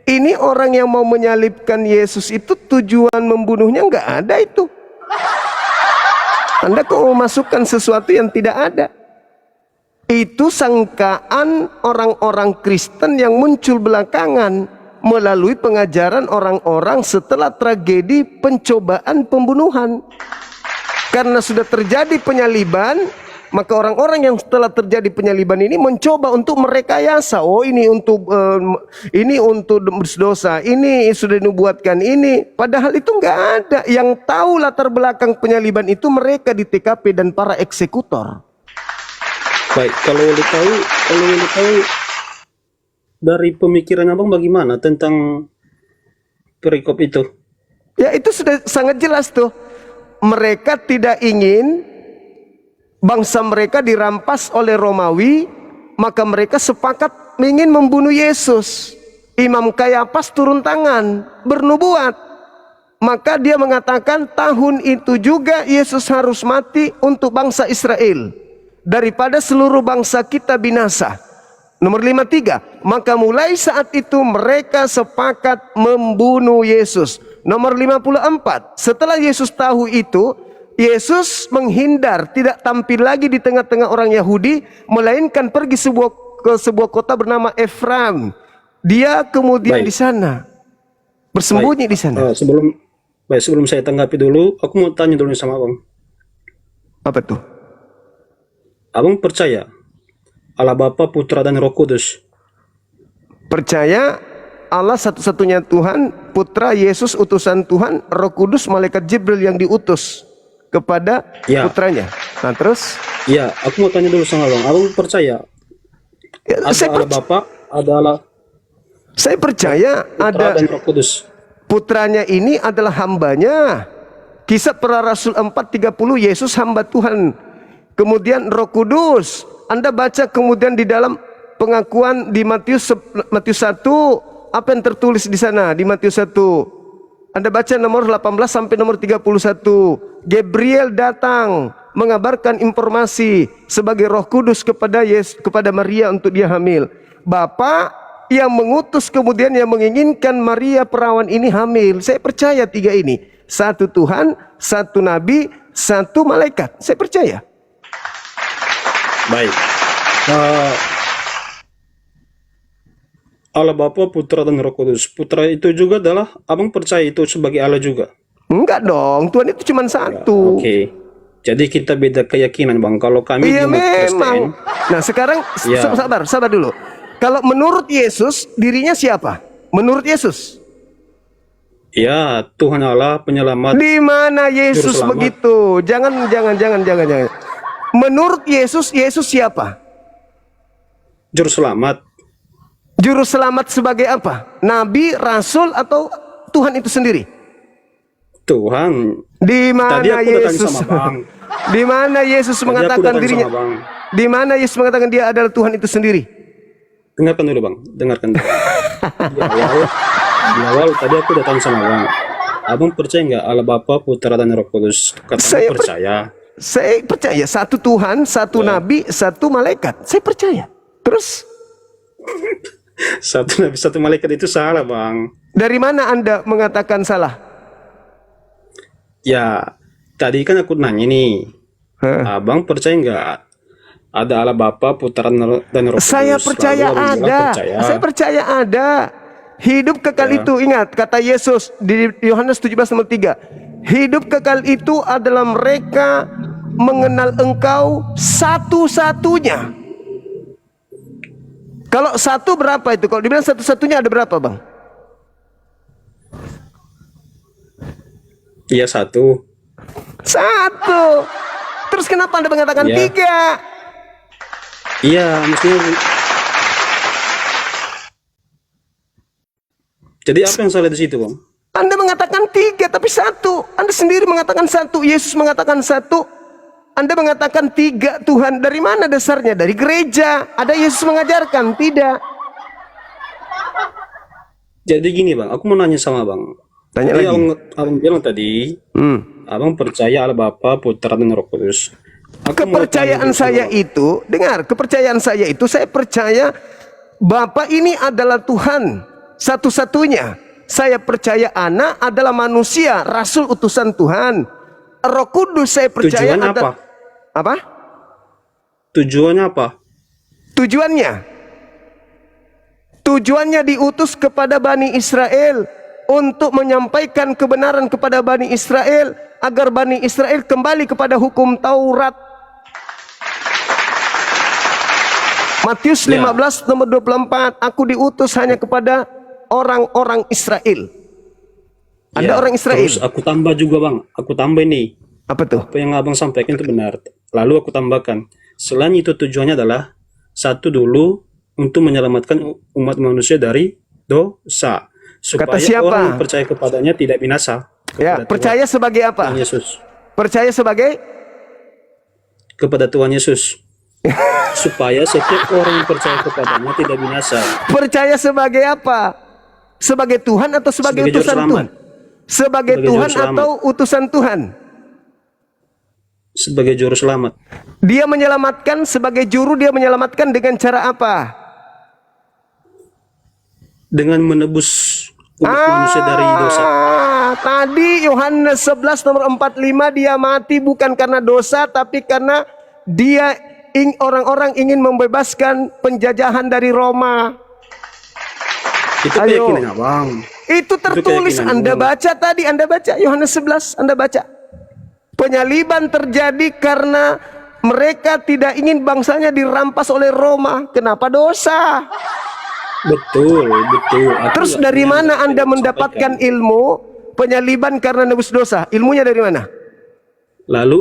Ini orang yang mau menyalibkan Yesus itu tujuan membunuhnya nggak ada itu. Anda kok memasukkan sesuatu yang tidak ada? Itu sangkaan orang-orang Kristen yang muncul belakangan melalui pengajaran orang-orang setelah tragedi pencobaan pembunuhan. Karena sudah terjadi penyaliban, maka orang-orang yang setelah terjadi penyaliban ini mencoba untuk merekayasa. Oh, ini untuk dosa, ini sudah dinubuatkan ini. Padahal itu nggak ada. Yang tahu latar belakang penyaliban itu mereka di TKP dan para eksekutor. Baik, kalau boleh tahu dari pemikiran abang bagaimana tentang perikop itu? Ya, itu sudah sangat jelas tuh. Mereka tidak ingin bangsa mereka dirampas oleh Romawi, maka mereka sepakat ingin membunuh Yesus. Imam Kayafas turun tangan, bernubuat. Maka dia mengatakan tahun itu juga Yesus harus mati untuk bangsa Israel, daripada seluruh bangsa kita binasa. Nomor 53, maka mulai saat itu mereka sepakat membunuh Yesus. Nomor 54, setelah Yesus tahu itu, Yesus menghindar, tidak tampil lagi di tengah-tengah orang Yahudi, melainkan pergi ke sebuah kota bernama Efraim. Dia kemudian di sana bersembunyi di sana. Sebelum saya tanggapi dulu, aku mau tanya dulu sama abang. Apa tuh? Abang percaya Allah Bapa, Putra, dan Roh Kudus? Percaya Allah satu-satunya Tuhan, Putra Yesus utusan Tuhan, Roh Kudus malaikat Jibril yang diutus kepada putranya. Nah terus? Ya, aku mau tanya dulu sama abang. Abang percaya ada Allah Bapa, ada Allah? Saya percaya Putra ada dan Roh Kudus. Putranya ini adalah hambanya. Kisah Para Rasul 4:30, Yesus hamba Tuhan. Kemudian Roh Kudus, Anda baca kemudian di dalam pengakuan di Matius 1, apa yang tertulis di sana di Matius 1? Anda baca nomor 18 sampai nomor 31. Gabriel datang mengabarkan informasi sebagai Roh Kudus kepada Maria untuk dia hamil. Bapa yang mengutus kemudian yang menginginkan Maria perawan ini hamil. Saya percaya tiga ini. Satu Tuhan, satu Nabi, satu malaikat. Saya percaya. Baik. Allah Bapa, Putra, dan Roh Kudus. Putra itu juga adalah, abang percaya itu sebagai Allah juga? Enggak dong, Tuhan itu cuma satu. Oke. Jadi kita beda keyakinan, bang. Kalau kami iya di umat memang. Kristen, nah sekarang sabar dulu. Kalau menurut Yesus dirinya siapa? Menurut Yesus? ya, Tuhan Allah penyelamat. Di mana Yesus begitu? Jangan. Menurut Yesus siapa? Juru selamat. Juru selamat sebagai apa? Nabi, rasul, atau Tuhan itu sendiri? Tuhan. Di mana Yesus? Di mana Yesus mengatakan dirinya? Di mana Yesus mengatakan dia adalah Tuhan itu sendiri? Dengarkan dulu bang, dengarkan dulu. Di awal tadi aku datang sama bang. Abang percaya nggak Allah Bapa, Putra, dan Roh Kudus? Saya percaya. Saya percaya satu Tuhan, satu Nabi, satu malaikat. Saya percaya. Terus? Satu Nabi, satu malaikat itu salah bang. Dari mana Anda mengatakan salah? Ya, tadi kan aku nanya nih. Abang percaya nggak ada Allah Bapa, Putra, dan Roh Kudus? Saya percaya ada. Saya percaya ada. Hidup kekal itu, ingat kata Yesus di Yohanes 17:3. Hidup kekal itu adalah mereka mengenal Engkau satu-satunya. Kalau satu berapa itu? Kalau dibilang satu-satunya ada berapa bang? Iya satu. Satu. Terus kenapa Anda mengatakan tiga? Iya, maksudnya. Jadi apa yang salah di situ, bang? Anda mengatakan tiga, tapi satu. Anda sendiri mengatakan satu. Yesus mengatakan satu. Anda mengatakan tiga Tuhan. Dari mana dasarnya? Dari gereja. Ada Yesus mengajarkan? Tidak. Jadi gini, bang. Aku mau nanya sama bang. Tanya lagi. Abang bilang tadi, abang percaya Allah Bapa, Putra, dan Roh Kudus. Kepercayaan saya itu, dengar, kepercayaan saya itu, saya percaya Bapa ini adalah Tuhan. satu-satunya. Saya percaya Anak adalah manusia, rasul utusan Tuhan. Roh Kudus saya percaya Tujuannya apa? Apa? Tujuannya apa? Tujuannya diutus kepada Bani Israel untuk menyampaikan kebenaran kepada Bani Israel agar Bani Israel kembali kepada hukum Taurat. Matius 15 nomor 24, aku diutus hanya kepada orang-orang Israel. Ada orang Israel. Terus aku tambah juga bang, aku tambah ini. Apa tuh? Apa yang abang sampaikan itu benar. Lalu aku tambahkan, selain itu tujuannya adalah satu dulu untuk menyelamatkan umat manusia dari dosa. Supaya Kata siapa? orang yang percaya kepadanya tidak binasa. Ya, percaya sebagai apa? Tuhan Yesus. Percaya sebagai Kepada Tuhan Yesus. Supaya setiap orang yang percaya kepadanya tidak binasa. percaya sebagai apa? Sebagai Tuhan atau sebagai Sebagai juru utusan selamat. Tuhan? Sebagai Sebagai Tuhan juru selamat. atau utusan Tuhan? Sebagai juru selamat. Dia menyelamatkan sebagai juru, dia menyelamatkan dengan cara apa? Dengan menebus umat manusia dari dosa. Tadi Yohanes 11 nomor 45, dia mati bukan karena dosa tapi karena dia orang-orang ingin membebaskan penjajahan dari Roma. Itu Ayo. keyakinan abang. Itu tertulis, keyakinan Anda abang. baca tadi, Anda baca Yohanes 11, Anda baca. Penyaliban terjadi karena mereka tidak ingin bangsanya dirampas oleh Roma. Kenapa dosa? Betul. Aku Terus nggak dari punya mana yang Anda sampaikan. mendapatkan ilmu penyaliban karena nebus dosa? Ilmunya dari mana? Lalu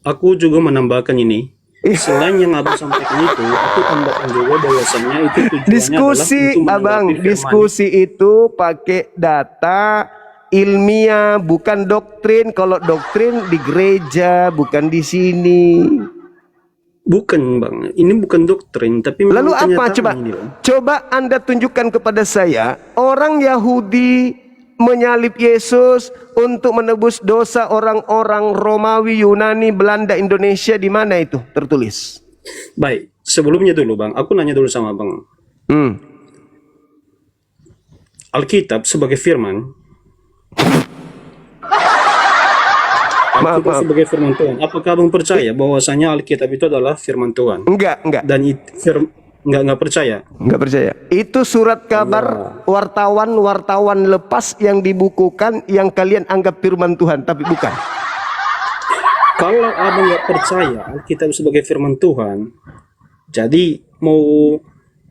aku juga menambahkan ini. Selain yang abang sampaikan itu, aku tambahkan juga bahwasannya itu tujuannya Diskusi, adalah untuk Abang, menanggapi firman. diskusi itu pakai data ilmiah, bukan doktrin. Kalau doktrin di gereja, bukan di sini. Bukan bang, ini bukan doktrin, tapi Lalu memang apa? kenyataan ini, Bang. Coba Anda tunjukkan kepada saya orang Yahudi menyalib Yesus untuk menebus dosa orang-orang Romawi, Yunani, Belanda, Indonesia. Di mana itu tertulis? Baik, sebelumnya dulu bang, aku nanya dulu sama bang. Alkitab sebagai firman, Alkitab sebagai firman Tuhan. Apakah abang percaya bahwasanya Alkitab itu adalah firman Tuhan? Enggak. Dan nggak percaya. Enggak percaya. Itu surat kabar wartawan lepas yang dibukukan yang kalian anggap firman Tuhan, tapi bukan. Kalau abang nggak percaya Alkitab sebagai firman Tuhan, jadi mau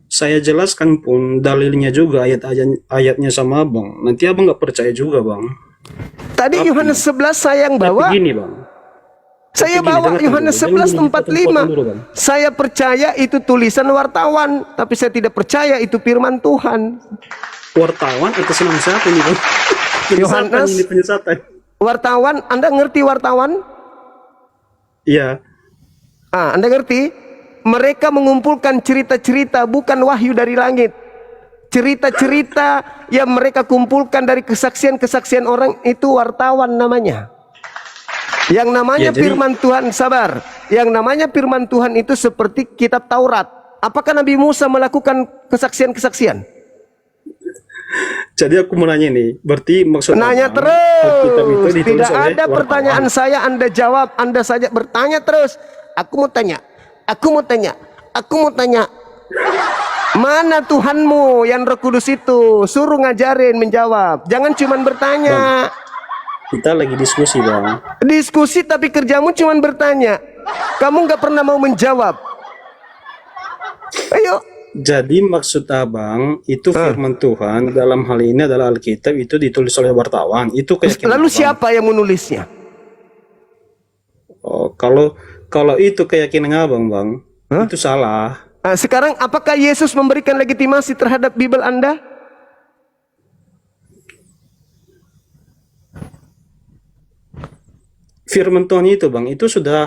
saya jelaskan pun dalilnya juga ayat-ayatnya sama abang. Nanti abang nggak percaya juga bang. Tadi Yohanes 11 saya yang bawa. Tapi gini bang. Saya Tapi gini, bawa dengarkan Yohanes dulu. Jangan 11 dipotong-potong dulu, Bang. 45. Saya percaya itu tulisan wartawan, tapi saya tidak percaya itu firman Tuhan. Wartawan atas nama siapa ini bang? Penyesatan Yohanes. ini penyesatan. Wartawan, Anda ngerti wartawan? Iya. Anda ngerti? Mereka mengumpulkan cerita-cerita, bukan wahyu dari langit. Cerita-cerita yang mereka kumpulkan dari kesaksian-kesaksian orang, itu wartawan namanya. Yang namanya Ya, jadi- firman Tuhan, sabar. Yang namanya firman Tuhan itu seperti kitab Taurat. Apakah Nabi Musa melakukan kesaksian-kesaksian? Jadi aku mau nanya nih, berarti maksud Nanya abang, Alkitab itu terus. ditulis Tidak oleh ada wartawan. pertanyaan saya Anda jawab. Anda saja bertanya terus. Aku mau tanya. Mana Tuhanmu yang Roh Kudus itu? Suruh ngajarin, menjawab. Jangan cuman bertanya. Kita lagi diskusi bang. Diskusi tapi kerjamu cuman bertanya. Kamu nggak pernah mau menjawab. Ayo. Jadi maksud abang itu firman Tuhan dalam hal ini adalah Alkitab itu ditulis oleh wartawan. Itu keyakinan Lalu abang. siapa yang menulisnya? Oh, kalau itu keyakinan abang bang, itu salah. Sekarang apakah Yesus memberikan legitimasi terhadap Bible Anda? Firman Tuhan itu bang, itu sudah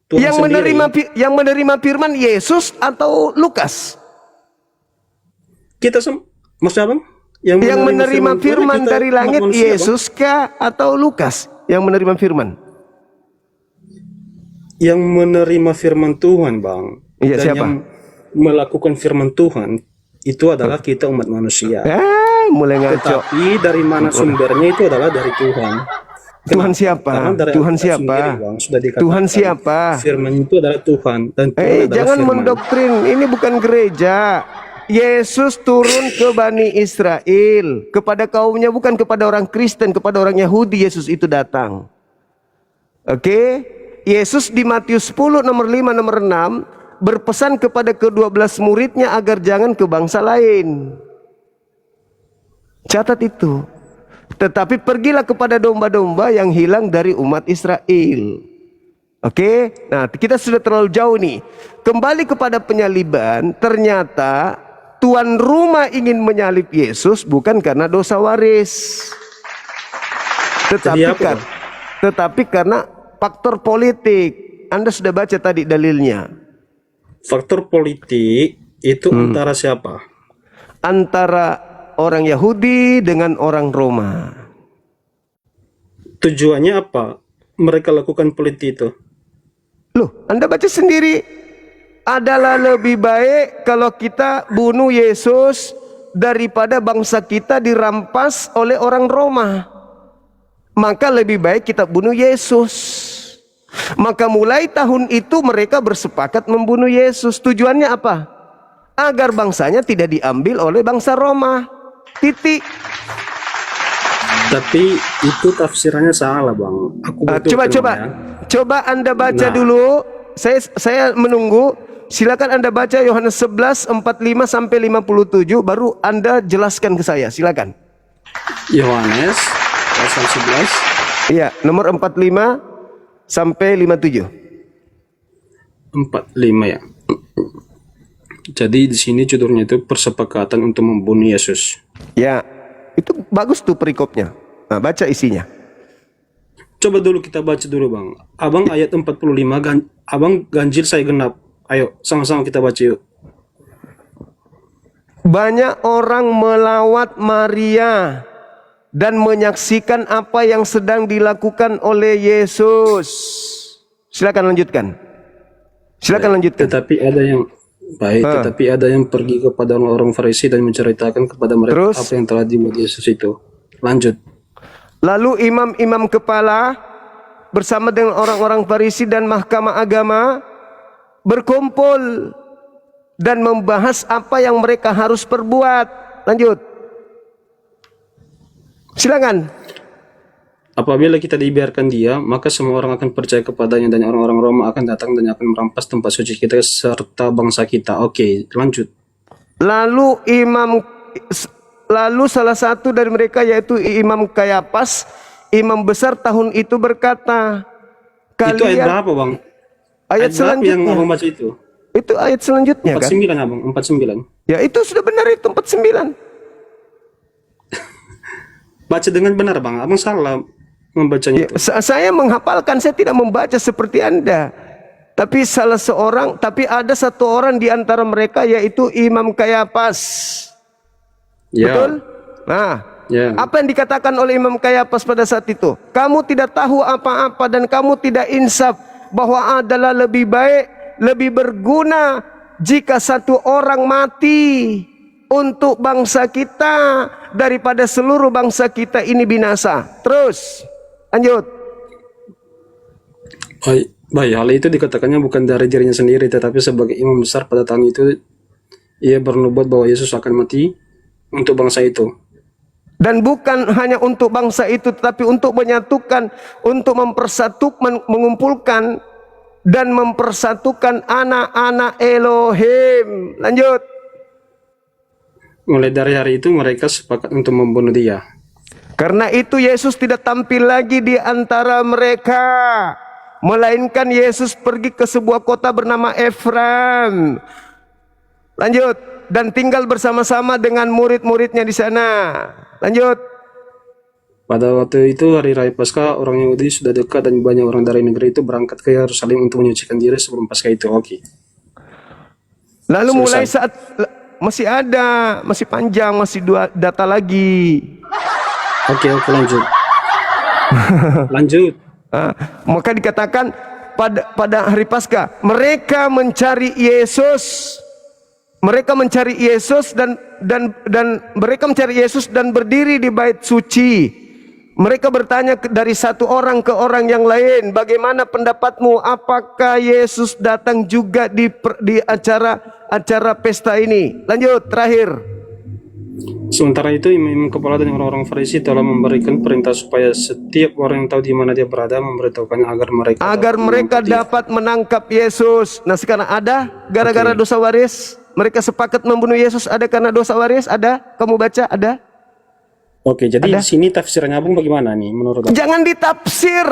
Tuhan Yang sendiri. menerima firman Yesus atau Lukas? Maksudnya bang? Yang menerima firman kita dari langit umat manusia, Bang. Yesus kah atau Lukas yang menerima firman? Yang menerima firman Tuhan bang. Iya, Dan siapa? yang melakukan firman Tuhan itu adalah kita umat manusia. Mulai ngaco. Tetapi dari mana sumbernya itu adalah dari Tuhan. Tuhan siapa? Karena dari Tuhan Alkitab siapa? sendiri, Bang, sudah dikatakan Tuhan siapa? Firman itu adalah Tuhan dan Tuhan adalah Jangan firman. mendoktrin. Ini bukan gereja. Yesus turun ke Bani Israel, kepada kaumnya, bukan kepada orang Kristen, kepada orang Yahudi Yesus itu datang. Oke? Yesus di Matius 10 nomor 5 nomor 6 berpesan kepada ke-12 muridnya agar jangan ke bangsa lain. Catat itu. Tetapi pergilah kepada domba-domba yang hilang dari umat Israel. Oke? Nah, kita sudah terlalu jauh nih. Kembali kepada penyaliban, ternyata tuan rumah ingin menyalib Yesus bukan karena dosa waris. Tetapi karena faktor politik. Anda sudah baca tadi dalilnya. Faktor politik itu antara siapa? Antara orang Yahudi dengan orang Roma. Tujuannya apa mereka lakukan politik itu? Loh, Anda baca sendiri. Adalah lebih baik kalau kita bunuh Yesus daripada bangsa kita dirampas oleh orang Roma. Maka lebih baik kita bunuh Yesus. Maka mulai tahun itu mereka bersepakat membunuh Yesus. Tujuannya apa? Agar bangsanya tidak diambil oleh bangsa Roma. Titik. Tapi itu tafsirannya salah, Bang. Aku Coba Anda baca dulu. Saya menunggu. Silakan Anda baca Yohanes 11 45 sampai 57, baru Anda jelaskan ke saya. Silakan. Yohanes pasal 11. Iya, nomor 45 sampai 57. 45 ya. Jadi di sini judulnya itu persepakatan untuk membunuh Yesus. Ya, itu bagus tuh perikopnya. Nah, baca isinya. Coba dulu kita baca dulu, Bang. Abang ayat 45, Abang ganjil saya genap. Ayo, sama-sama kita baca yuk. Banyak orang melawat Maria dan menyaksikan apa yang sedang dilakukan oleh Yesus. Silakan lanjutkan. Silakan lanjutkan. Tetapi ada yang pergi kepada orang Farisi dan menceritakan kepada mereka apa yang telah dibuat Yesus itu. Lanjut. Lalu imam-imam kepala bersama dengan orang-orang Farisi dan mahkamah agama berkumpul dan membahas apa yang mereka harus perbuat. Lanjut. Silakan. Apabila kita dibiarkan dia, maka semua orang akan percaya kepadanya dan orang-orang Roma akan datang dan akan merampas tempat suci kita serta bangsa kita. Oke, lanjut. Lalu salah satu dari mereka, yaitu Imam Kayafas, imam besar tahun itu, berkata, itu ayat berapa, Bang? Ayat selanjutnya yang Abang baca itu. Itu ayat selanjutnya 49, kan? Abang, 49. Ya, itu sudah benar, itu 49. Baca dengan benar, Bang. Abang salah membacanya itu. Saya menghafalkan, saya tidak membaca seperti Anda. Tapi ada satu orang di antara mereka, yaitu Imam Kayafas. Ya. Betul? Nah, apa yang dikatakan oleh Imam Kayafas pada saat itu? Kamu tidak tahu apa-apa dan kamu tidak insaf bahwa adalah lebih baik, lebih berguna jika satu orang mati untuk bangsa kita daripada seluruh bangsa kita ini binasa. Terus, lanjut. Baik, hal itu dikatakannya bukan dari dirinya sendiri, tetapi sebagai imam besar pada tahun itu, ia bernubuat bahwa Yesus akan mati untuk bangsa itu. Dan bukan hanya untuk bangsa itu, tetapi untuk menyatukan, untuk mengumpulkan dan mempersatukan anak-anak Elohim. Lanjut. Mulai dari hari itu mereka sepakat untuk membunuh dia. Karena itu Yesus tidak tampil lagi di antara mereka, melainkan Yesus pergi ke sebuah kota bernama Efraim. Lanjut. Dan tinggal bersama-sama dengan murid-muridnya di sana. Lanjut. Pada waktu itu hari raya Paskah, orang Yahudi sudah dekat dan banyak orang dari negeri itu berangkat ke Yerusalem untuk menyucikan diri sebelum Paskah itu. Oke. Lalu mulai saat masih panjang, masih 2 data lagi. Oke, lanjut. Lanjut. Maka dikatakan pada hari Paskah mereka mencari Yesus. Mereka mencari Yesus dan mereka mencari Yesus dan berdiri di bait suci. Mereka bertanya dari satu orang ke orang yang lain, bagaimana pendapatmu? Apakah Yesus datang juga di acara pesta ini? Lanjut, terakhir. Sementara itu, imam kepala dan orang-orang Farisi telah memberikan perintah supaya setiap orang yang tahu di mana dia berada memberitahukannya agar mereka dapat menangkap Yesus. Nah, sekarang ada gara-gara dosa waris, mereka sepakat membunuh Yesus, ada karena dosa waris, ada? Kamu baca, ada? Oke, jadi di sini tafsirannya Abang bagaimana nih menurut Abang? Jangan ditafsir.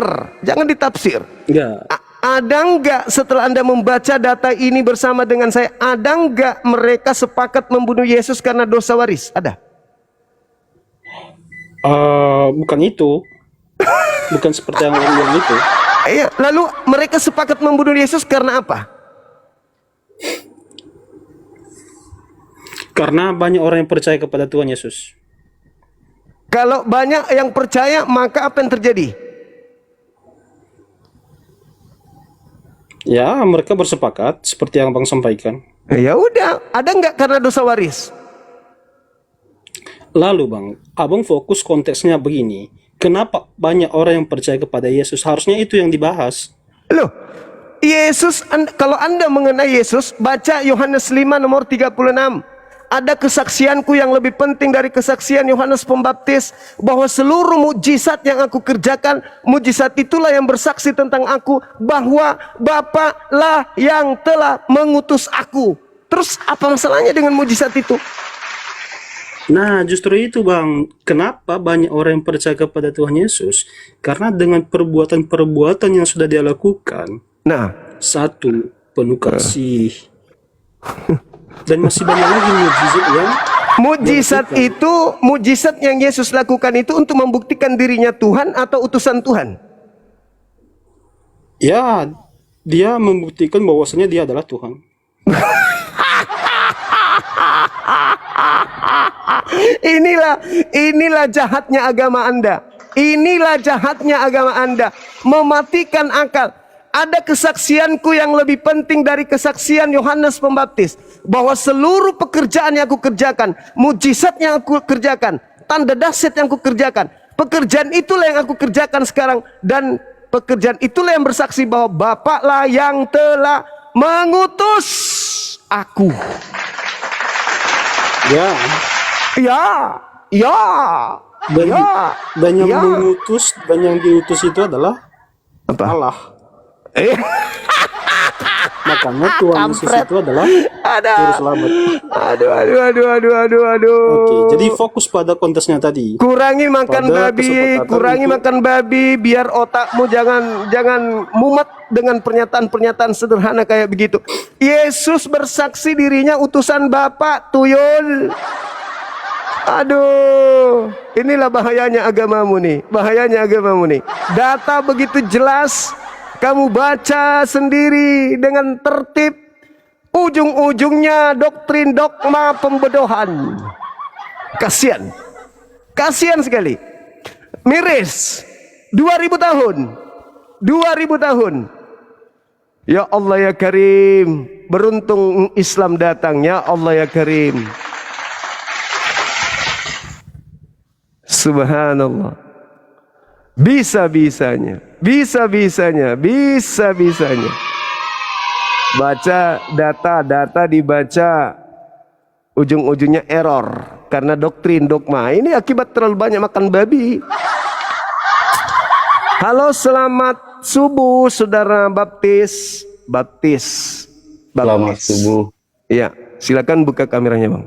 Enggak. Ada enggak setelah Anda membaca data ini bersama dengan saya, ada enggak mereka sepakat membunuh Yesus karena dosa waris? Ada? Bukan itu. Bukan seperti yang bilang itu. Iya, lalu mereka sepakat membunuh Yesus karena apa? Karena banyak orang yang percaya kepada Tuhan Yesus. Kalau banyak yang percaya, maka apa yang terjadi? Ya, mereka bersepakat seperti yang Abang sampaikan. Ya udah, ada nggak karena dosa waris? Lalu Bang, Abang fokus konteksnya begini. Kenapa banyak orang yang percaya kepada Yesus? Harusnya itu yang dibahas. Loh, Yesus, kalau Anda mengenai Yesus, baca Yohanes 5 nomor 36. Ada kesaksianku yang lebih penting dari kesaksian Yohanes Pembaptis, bahwa seluruh mukjizat yang aku kerjakan, mukjizat itulah yang bersaksi tentang aku, bahwa Bapa lah yang telah mengutus aku. Terus apa masalahnya dengan mukjizat itu? Nah, justru itu Bang, kenapa banyak orang yang percaya kepada Tuhan Yesus? Karena dengan perbuatan-perbuatan yang sudah dia lakukan, Nah, satu, penuh kasih, dan masih banyak lagi mukjizat yang mukjizat yang Yesus lakukan itu untuk membuktikan dirinya Tuhan atau utusan Tuhan? ya, dia membuktikan bahwasanya dia adalah Tuhan. Inilah jahatnya agama Anda. Inilah jahatnya agama Anda. Mematikan akal. Ada kesaksianku yang lebih penting dari kesaksian Yohanes Pembaptis, bahwa seluruh pekerjaan yang aku kerjakan, mujizat yang aku kerjakan, tanda dahsyat yang aku kerjakan, pekerjaan itulah yang aku kerjakan sekarang, dan pekerjaan itulah yang bersaksi bahwa Bapa lah yang telah mengutus aku. Ya, dan yang mengutus dan yang diutus itu adalah apa? Allah. Makanya Tuhan Yesus itu adalah juru selamat. Aduh. Oke, jadi fokus pada konteksnya tadi. Kurangi makan babi, biar otakmu jangan mumet dengan pernyataan-pernyataan sederhana kayak begitu. Yesus bersaksi dirinya utusan Bapa, tuyul. Aduh, inilah bahayanya agamamu nih. Data begitu jelas, kamu baca sendiri dengan tertib, ujung-ujungnya doktrin dogma pembodohan. Kasihan sekali. Miris 2000 tahun. Ya Allah ya Karim, beruntung Islam datang. Ya Allah ya Karim. Subhanallah. Bisa-bisanya. Baca data dibaca, ujung-ujungnya error karena doktrin dogma. Ini akibat terlalu banyak makan babi. Halo, selamat subuh saudara baptis. Selamat subuh. Ya, silakan buka kameranya, Bang.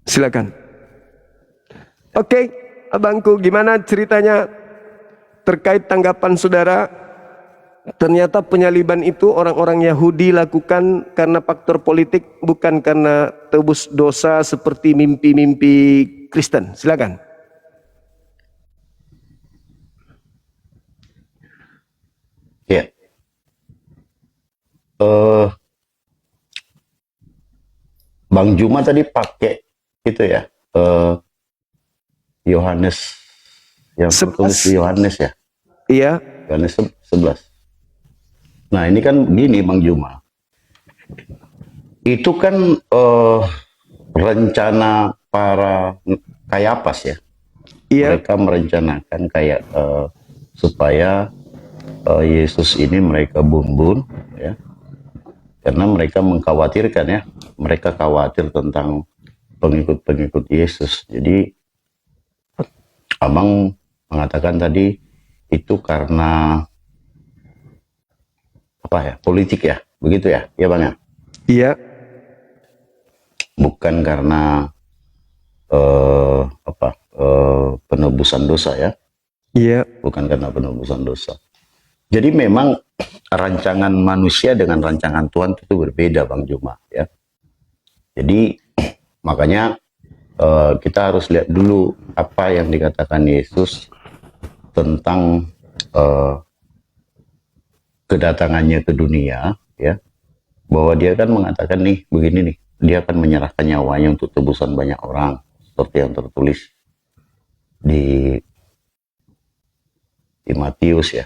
Silakan. Oke, abangku, gimana ceritanya terkait tanggapan saudara? Ternyata penyaliban itu orang-orang Yahudi lakukan karena faktor politik, bukan karena tebus dosa seperti mimpi-mimpi Kristen. Silakan. Ya. Bang Juma tadi pakai itu ya. Yohanes yang tertulis di Yohanes ya. Iya. Yohanes 11. Nah ini kan gini Bang Juma, itu kan rencana para Kayapas ya. Iya, Mereka merencanakan kayak supaya Yesus ini mereka bumbun ya, karena mereka mengkhawatirkan ya, mereka khawatir tentang pengikut-pengikut Yesus. Jadi Abang mengatakan tadi itu karena apa ya, politik ya, begitu ya, ya Bang ya, iya, bukan karena penebusan dosa ya, iya. bukan karena penebusan dosa. Jadi memang rancangan manusia dengan rancangan Tuhan itu berbeda Bang Juma ya. Jadi makanya kita harus lihat dulu apa yang dikatakan Yesus tentang kedatangannya ke dunia ya, bahwa dia kan mengatakan nih begini nih, dia akan menyerahkan nyawanya untuk tebusan banyak orang seperti yang tertulis di Matius ya.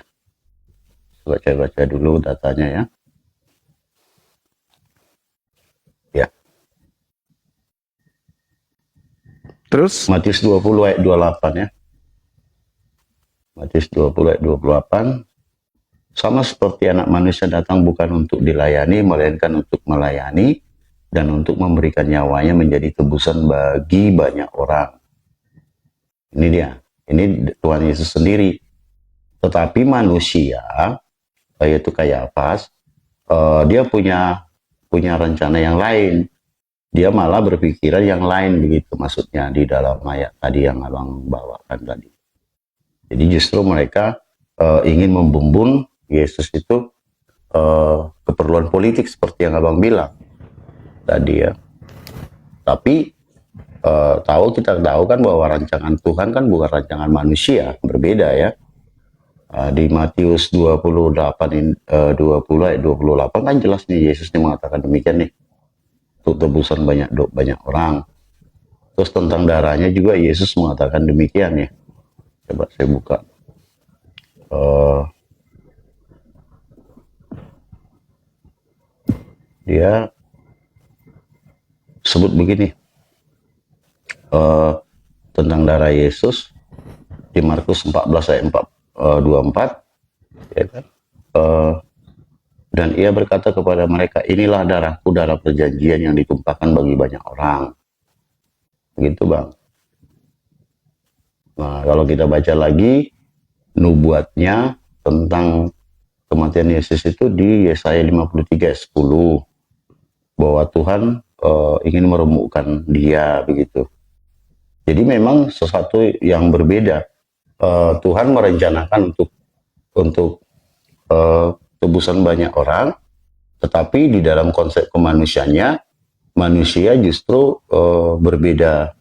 Baca-baca dulu datanya ya. Ya. Terus, Matius 20 ayat 28 ya. Matius 20 ayat 28. Sama seperti anak manusia datang bukan untuk dilayani, melainkan untuk melayani dan untuk memberikan nyawanya menjadi tebusan bagi banyak orang. Ini dia. Ini Tuhan Yesus sendiri. Tetapi manusia, yaitu Kayapas, dia punya rencana yang lain. Dia malah berpikiran yang lain begitu, maksudnya di dalam ayat tadi yang Abang bawakan tadi. Jadi justru mereka ingin membumbung Yesus itu keperluan politik seperti yang Abang bilang tadi ya. Tapi kita tahu kan bahwa rancangan Tuhan kan bukan rancangan manusia, berbeda ya. Di Matius 20 ayat 28 kan jelas nih Yesus ini mengatakan demikian nih, untuk tebusan banyak orang. Terus tentang darahnya juga Yesus mengatakan demikian ya. Coba saya buka. Dia sebut begini tentang darah Yesus di Markus 14 ayat 24 ya kan? Dan ia berkata kepada mereka, inilah darahku, darah perjanjian yang ditumpahkan bagi banyak orang. Begitu Bang. Nah kalau kita baca lagi nubuatnya tentang kematian Yesus itu di Yesaya 53 ayat 10, bahwa Tuhan ingin meremukkan dia begitu. Jadi memang sesuatu yang berbeda. Tuhan merencanakan untuk tebusan banyak orang, tetapi di dalam konsep kemanusiaannya, manusia justru berbeda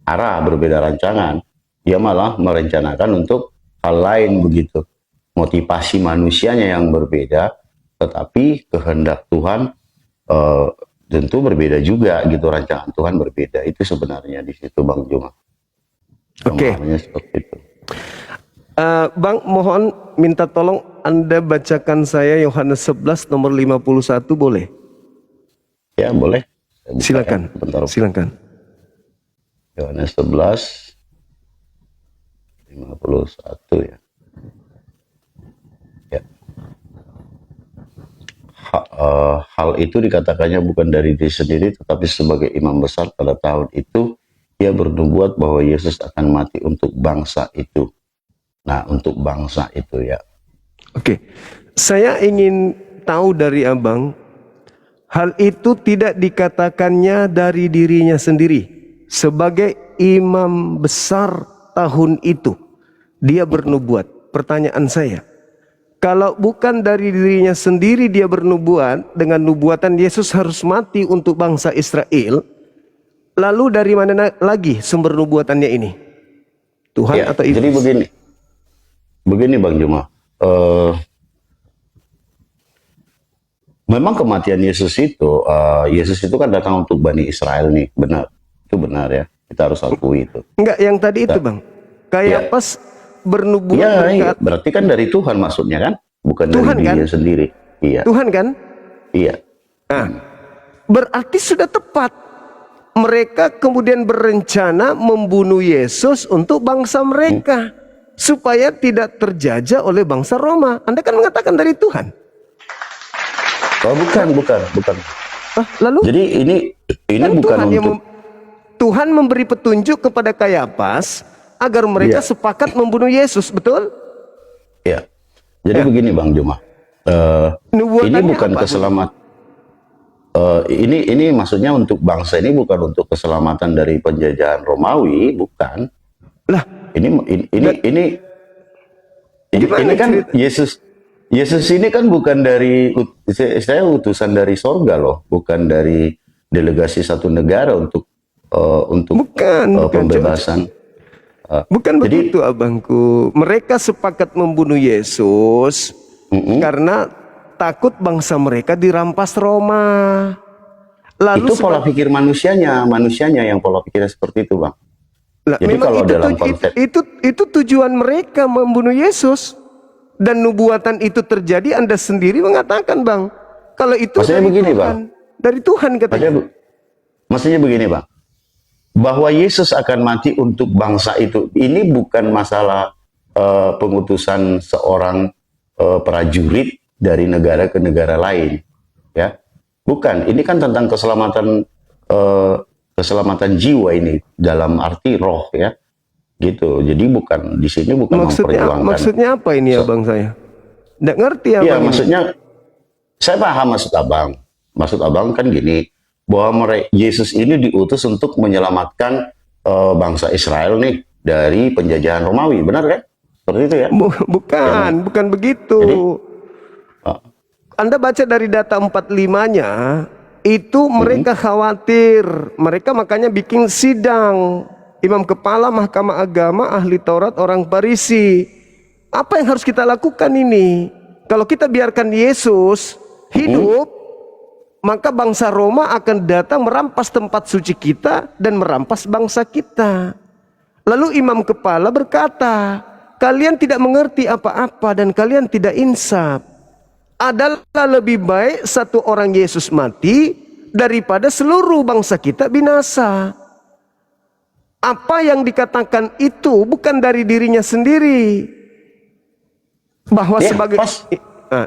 arah, berbeda rancangan. Dia malah merencanakan untuk hal lain begitu. Motivasi manusianya yang berbeda, tetapi kehendak Tuhan tentu berbeda juga gitu, rancangan Tuhan berbeda. Itu sebenarnya di situ Bang Juma. Oke. Seperti itu. Bang, mohon minta tolong Anda bacakan saya Yohanes 11 nomor 51 boleh? Ya boleh. Saya buka Silakan. ya, sebentar. Silakan. Yohanes 11 51 ya. Ya. Hal itu dikatakannya bukan dari diri sendiri, tetapi sebagai imam besar pada tahun itu ia bernubuat bahwa Yesus akan mati untuk bangsa itu. Nah, untuk bangsa itu ya. Oke. Saya ingin tahu dari Abang, hal itu tidak dikatakannya dari dirinya sendiri. Sebagai imam besar tahun itu, dia bernubuat. Pertanyaan saya, kalau bukan dari dirinya sendiri dia bernubuat, dengan nubuatan Yesus harus mati untuk bangsa Israel, lalu dari mana lagi sumber nubuatannya ini? Tuhan Ya, atau iblis? jadi begini Bang Juma. Memang kematian Yesus itu kan datang untuk Bani Israel nih, benar. Itu benar ya. Kita harus akui itu. Enggak, yang tadi itu Bang. Kayak pas bernubuat Ya, berkat berarti kan dari Tuhan maksudnya kan, bukan Tuhan dari kan? dirinya sendiri. iya, Tuhan kan? iya. Nah, berarti sudah tepat. Mereka kemudian berencana membunuh Yesus untuk bangsa mereka, supaya tidak terjajah oleh bangsa Roma. Anda kan mengatakan dari Tuhan. Oh, bukan. Lalu Jadi ini kan bukan Tuhan yang untuk Tuhan memberi petunjuk kepada Kayapas agar mereka Iya. sepakat membunuh Yesus, betul? ya. Jadi Ya. begini Bang Juma. Ini Nubuatannya bukan apa? ini maksudnya untuk bangsa ini bukan untuk keselamatan dari penjajahan Romawi, bukan. Lah, Gimana Ini kan cerita? Yesus ini kan bukan dari saya utusan dari sorga loh, bukan dari delegasi satu negara untuk bukan, pembebasan. bukan Jadi- begitu abangku. Mereka sepakat membunuh Yesus karena takut bangsa mereka dirampas Roma. Lalu Itu pola pikir manusianya yang pola pikirnya seperti itu, Bang. Jadi memang kalau itu, dalam konsep itu tujuan mereka membunuh Yesus, dan nubuatan itu terjadi. Anda sendiri mengatakan, Bang, kalau itu Maksudnya dari begini, Tuhan, Bang. dari Tuhan katanya. maksudnya begini, Bang. Bahwa Yesus akan mati untuk bangsa itu, ini bukan masalah pengutusan seorang prajurit dari negara ke negara lain, ya. Bukan, ini kan tentang keselamatan jiwa ini dalam arti roh, ya. Gitu. Jadi bukan di sini bukan memperjuangkan. Maksudnya apa ini abang saya? Nggak ngerti abang. Iya, ini. maksudnya saya paham maksud abang. Maksud abang kan gini, bahwa Yesus ini diutus untuk menyelamatkan bangsa Israel nih dari penjajahan Romawi, benar kan? Seperti itu ya? Bukan begitu. Jadi, Anda baca dari data 45-nya, itu mereka khawatir. Mereka makanya bikin sidang. Imam kepala Mahkamah Agama, ahli Taurat, orang Farisi. Apa yang harus kita lakukan ini? Kalau kita biarkan Yesus hidup, maka bangsa Roma akan datang merampas tempat suci kita dan merampas bangsa kita. Lalu imam kepala berkata, kalian tidak mengerti apa-apa dan kalian tidak insaf. Adalah lebih baik satu orang Yesus mati daripada seluruh bangsa kita binasa. Apa yang dikatakan itu bukan dari dirinya sendiri. Bahwa Ya, sebagai pas.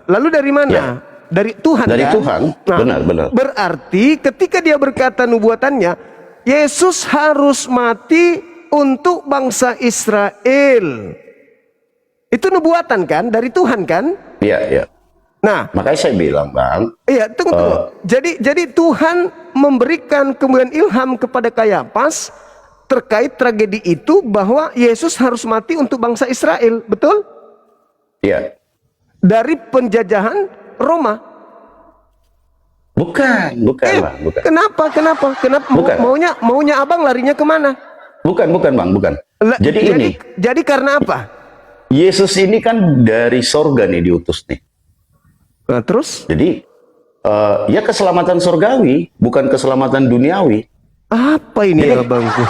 Lalu dari mana? Ya. Dari Tuhan. Dari kan? Tuhan, benar. Berarti ketika dia berkata nubuatannya, Yesus harus mati untuk bangsa Israel. Itu nubuatan kan? Dari Tuhan kan? Iya. Nah, Makanya saya bilang, Bang, iya, tunggu. Jadi Tuhan memberikan kemudian ilham kepada Kayapas terkait tragedi itu, bahwa Yesus harus mati untuk bangsa Israel, betul? iya. Dari penjajahan Roma. Bukan, Bang, bukan. Kenapa? Bukan. Maunya abang larinya kemana? Bukan, Bang, bukan. Jadi karena apa? Yesus ini kan dari sorga nih diutus nih. Nah, terus Jadi ya keselamatan surgawi, bukan keselamatan duniawi. apa ini abangku?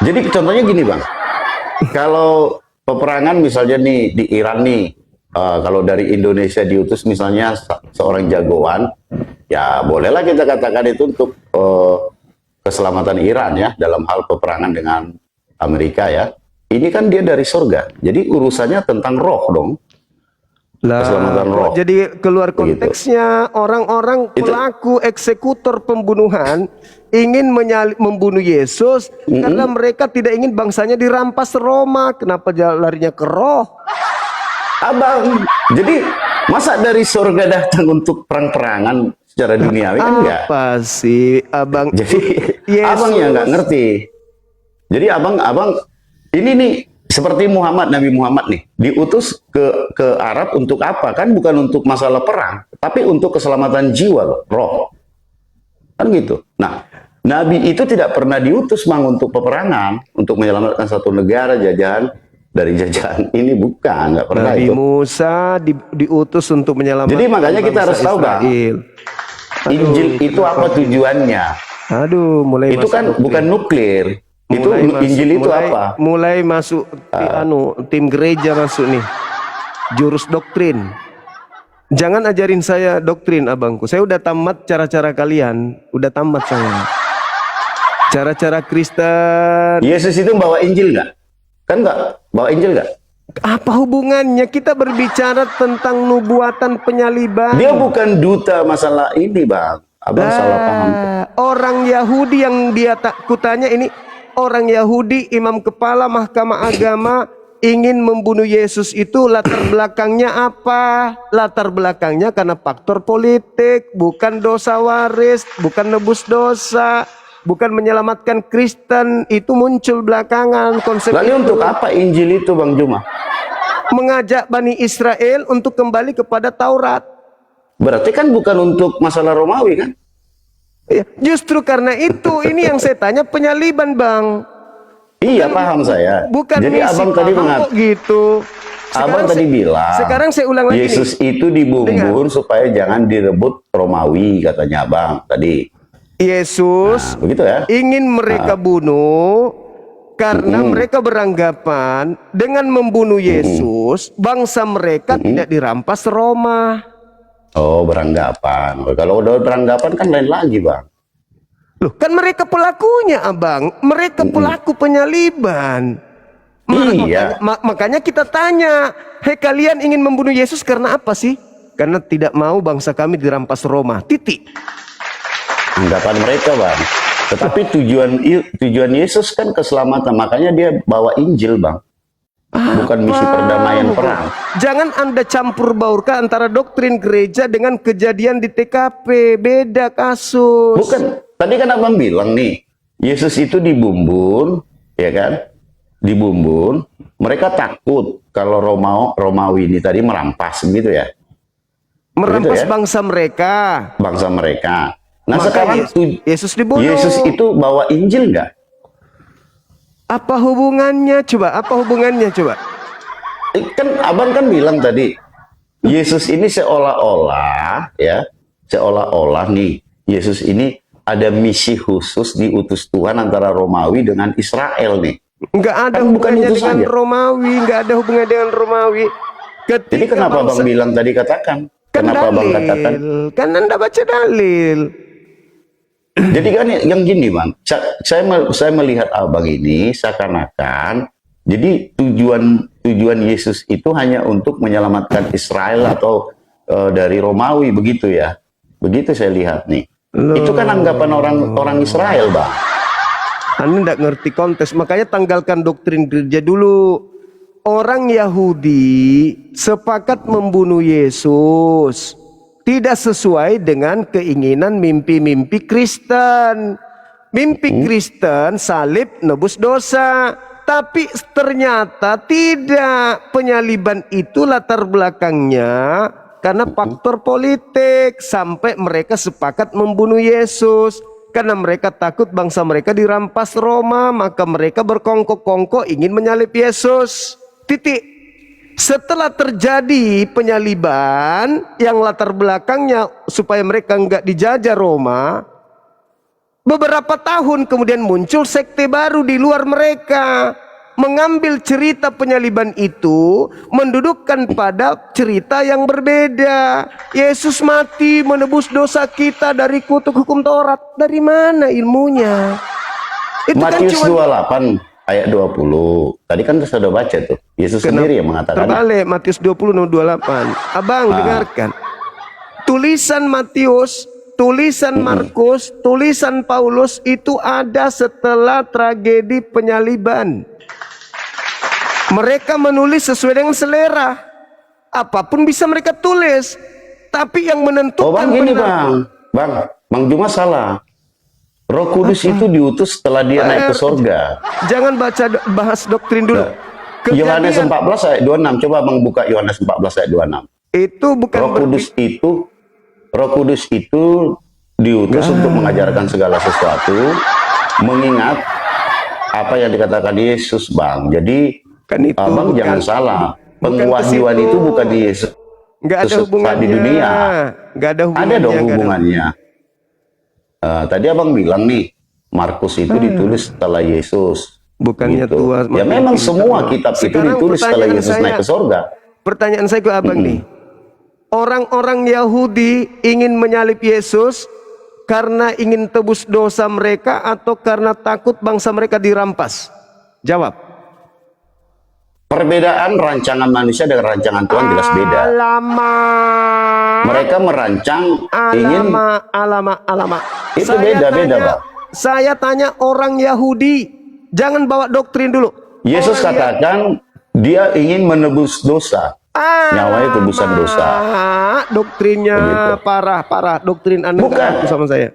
Jadi contohnya gini, Bang. Kalau peperangan misalnya nih di Iran nih, kalau dari Indonesia diutus misalnya seorang jagoan, ya bolehlah kita katakan itu untuk keselamatan Iran ya, dalam hal peperangan dengan Amerika ya. Ini kan dia dari surga. Jadi urusannya tentang roh dong. Keselamatan roh. Jadi keluar Begitu. konteksnya, orang-orang pelaku eksekutor pembunuhan ingin membunuh Yesus karena mereka tidak ingin bangsanya dirampas Roma. Kenapa larinya ke roh? Abang, jadi masa dari surga datang untuk perang-perangan secara duniawi kan enggak? Apa sih abang? Jadi Yesus. abang yang nggak ngerti. Jadi abang ini nih seperti Nabi Muhammad nih diutus ke Arab untuk apa? Kan bukan untuk masalah perang, tapi untuk keselamatan jiwa loh, roh. Kan gitu. Nah, Nabi itu tidak pernah diutus Bang untuk peperangan, untuk menyelamatkan satu negara jajahan dari jajahan ini, bukan, nggak pernah Nabi itu. Musa diutus untuk menyelamatkan. Jadi makanya kita harus tahu Bang, Israel. Injil itu apa tujuannya? Aduh, mulai Itu kan bukan nuklir. Itu Injil itu apa? Mulai masuk tim gereja masuk nih. Jurus doktrin. Jangan ajarin saya doktrin abangku. Saya udah tamat cara-cara kalian. Udah tamat saya. Cara-cara Kristen. Yesus itu bawa Injil nggak? Kan nggak? Bawa Injil nggak? Apa hubungannya? Kita berbicara tentang nubuatan penyaliban. Dia bukan duta masalah ini, Bang. Abang salah paham. Orang Yahudi yang dia kutanya ini, orang Yahudi, imam kepala mahkamah agama ingin membunuh Yesus itu latar belakangnya apa? Latar belakangnya karena faktor politik, bukan dosa waris, bukan nebus dosa, bukan menyelamatkan Kristen. Itu muncul belakangan konsep. Lalu untuk apa Injil itu, Bang Juma? Mengajak Bani Israel untuk kembali kepada Taurat. Berarti kan bukan untuk masalah Romawi kan? Ya, justru karena itu ini yang saya tanya penyaliban, Bang. Iya, paham saya. Bukan jadi misi abang tadi paham kok gitu. Abang tadi bilang. Sekarang saya ulang lagi Yesus nih. itu dibumbun supaya jangan direbut Romawi, katanya abang tadi. Yesus Begitu ya? ingin mereka bunuh karena mereka beranggapan dengan membunuh Yesus bangsa mereka tidak dirampas Roma. Oh, beranggapan. Kalau udah beranggapan kan lain lagi, Bang. Loh, kan mereka pelakunya, Abang. Mereka pelaku penyaliban. Iya. Makanya kita tanya, hei kalian ingin membunuh Yesus karena apa sih? Karena tidak mau bangsa kami dirampas Roma. Titik. Anggapan mereka, Bang. Tetapi tujuan Yesus kan keselamatan. Makanya dia bawa Injil, Bang. Bukan misi perdamaian perang. Jangan Anda campur baurkan antara doktrin gereja dengan kejadian di TKP. Beda kasus. Bukan. Tadi kan abang bilang nih, Yesus itu dibumbun, ya kan? Dibumbun. Mereka takut kalau Romawi ini tadi merampas, gitu ya? Merampas Begitu ya? bangsa mereka. Bangsa mereka. Nah Maka sekarang Yesus dibunuh. Yesus itu bawa Injil nggak? Apa hubungannya? Coba, apa hubungannya? Coba. Kan abang kan bilang tadi, Yesus ini seolah-olah, ya, seolah-olah nih, Yesus ini ada misi khusus diutus Tuhan antara Romawi dengan Israel nih. Nggak ada Kan bukan hubungannya itu dengan saja. Romawi. Nggak ada hubungannya dengan Romawi. Jadi kenapa abang bilang tadi katakan? Kan Kenapa abang dalil. katakan? Kan Anda baca dalil. Jadi kan yang gini, Bang, saya melihat abang ini seakan-akan jadi tujuan Yesus itu hanya untuk menyelamatkan Israel atau dari Romawi, begitu ya. Begitu saya lihat nih. Itu kan anggapan orang Israel, Bang. Anda tidak ngerti konteks, makanya tanggalkan doktrin gereja dulu. Orang Yahudi sepakat membunuh Yesus. Tidak sesuai dengan keinginan mimpi-mimpi Kristen. Mimpi Kristen salib nebus dosa. Tapi ternyata tidak. Penyaliban itu latar belakangnya karena faktor politik. Sampai mereka sepakat membunuh Yesus. Karena mereka takut bangsa mereka dirampas Roma. Maka mereka berkongkok-kongkok ingin menyalib Yesus. Titik. Setelah terjadi penyaliban yang latar belakangnya supaya mereka nggak dijajah Roma, beberapa tahun kemudian muncul sekte baru di luar mereka, mengambil cerita penyaliban itu, mendudukkan pada cerita yang berbeda. Yesus mati menebus dosa kita dari kutuk hukum Taurat. Dari mana ilmunya? Itu Matius kan cuma 28 ayat 20. Tadi kan sudah baca tuh. Yesus sendiri yang mengatakan. Terbalik, Matius 20 nomor 28. Abang dengarkan. Tulisan Matius, tulisan Markus, tulisan Paulus itu ada setelah tragedi penyaliban. Mereka menulis sesuai dengan selera. Apapun bisa mereka tulis. Tapi yang menentukan Oh, Bang, gini, Bang. Bang Juma salah. Roh Kudus itu diutus setelah dia naik ke sorga. Jangan bahas doktrin dulu. Yohanes Kejadian 14 ayat 26. Coba Bang buka Yohanes 14 ayat 26. itu bukan Roh Kudus itu diutus untuk mengajarkan segala sesuatu, mengingat apa yang dikatakan Yesus, Bang. Jadi kan itu Abang bukan, jangan salah. bukan Pengwahyuan ke situ. itu bukan di Yesus. Nggak ada saat hubungannya di dunia. Nggak ada hubungannya. Ada dong nggak ada. hubungannya. Tadi Abang bilang nih, Markus itu ditulis setelah Yesus. Bukannya Gitu. tua. Ya memang semua kitab itu Sekarang ditulis setelah pertanyaan Yesus saya- naik ke sorga. Pertanyaan saya ke abang nih. orang-orang Yahudi ingin menyalib Yesus karena ingin tebus dosa mereka atau karena takut bangsa mereka dirampas? Jawab. Perbedaan rancangan manusia dengan rancangan Tuhan jelas beda. Alamak. Mereka merancang ingin Alamak. itu beda-beda, Bang. Saya tanya orang Yahudi, jangan bawa doktrin dulu. Yesus katakan dia ingin menebus dosa. Nyawanya tebusan dosa. Doktrinnya Begitu. parah. Doktrin Anda Bukan. nggak aku sama saya.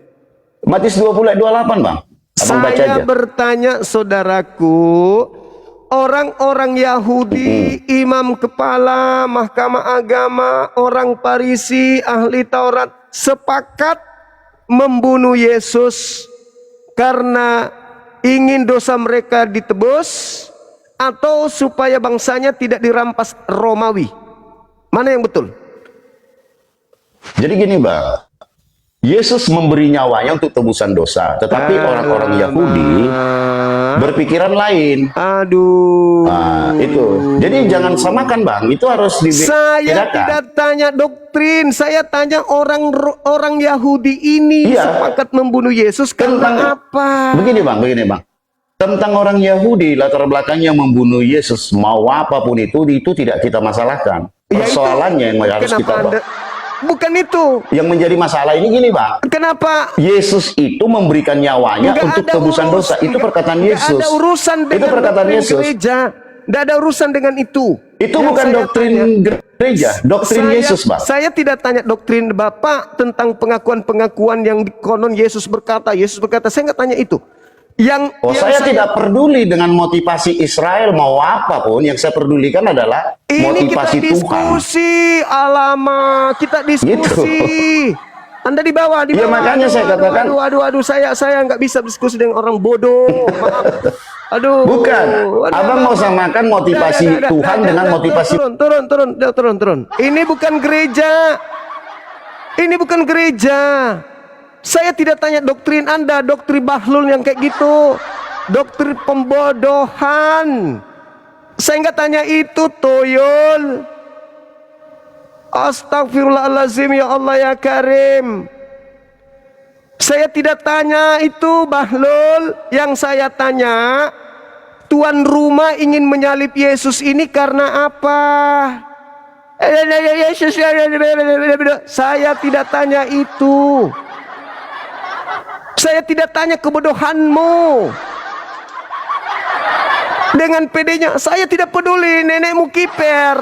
Matius 20 ayat 28, Bang. Abang baca Saya aja. bertanya saudaraku, orang-orang Yahudi, imam kepala, mahkamah agama, orang Farisi, ahli Taurat sepakat membunuh Yesus karena ingin dosa mereka ditebus atau supaya bangsanya tidak dirampas Romawi. Mana yang betul? Jadi gini, Bang. Yesus memberi nyawanya untuk tebusan dosa, tetapi orang-orang Yahudi berpikiran lain. Aduh. Nah, itu. Jadi jangan samakan, Bang. Itu harus Saya dibedakan. tidak tanya doktrin, saya tanya orang Yahudi ini Iya. sepakat membunuh Yesus karena apa? Begini, Bang. Tentang orang Yahudi, latar belakangnya membunuh Yesus, mau apapun itu tidak kita masalahkan. Ya, itu. Persoalannya yang harus Kenapa kita Anda, bukan itu. Yang menjadi masalah ini gini, Bang. Kenapa? Yesus itu memberikan nyawanya Nggak untuk ada tebusan dosa. Itu perkataan nggak Yesus. ada urusan dengan Itu perkataan doktrin Yesus. gereja. Tidak ada urusan dengan itu. Itu Yang bukan saya doktrin tanya, gereja, doktrin Yesus, Bang. Saya tidak tanya doktrin Bapak tentang pengakuan-pengakuan yang konon Yesus berkata. Saya nggak tanya itu. Yang Saya tidak peduli dengan motivasi Israel mau apapun. Yang saya pedulikan adalah ini motivasi kita Tuhan. diskusi, alamak, kita diskusi. Gitu. Anda di bawah. Ya, makanya saya katakan- aduh, saya nggak bisa diskusi dengan orang bodoh. Maaf. Aduh. Bukan. Abang mau samakan motivasi Tuhan dengan motivasi. Turun. Ini bukan gereja. Ini bukan gereja. Saya tidak tanya doktrin Anda, doktrin Bahlul yang kayak gitu. Doktrin pembodohan. Saya nggak tanya itu, toyol. Astagfirullahaladzim, ya Allah ya Karim. Saya tidak tanya itu, Bahlul. Yang saya tanya, tuan rumah ingin menyalib Yesus ini karena apa? Saya tidak tanya itu. Saya tidak tanya kebodohanmu. Dengan pedenya, saya tidak peduli nenekmu kiper.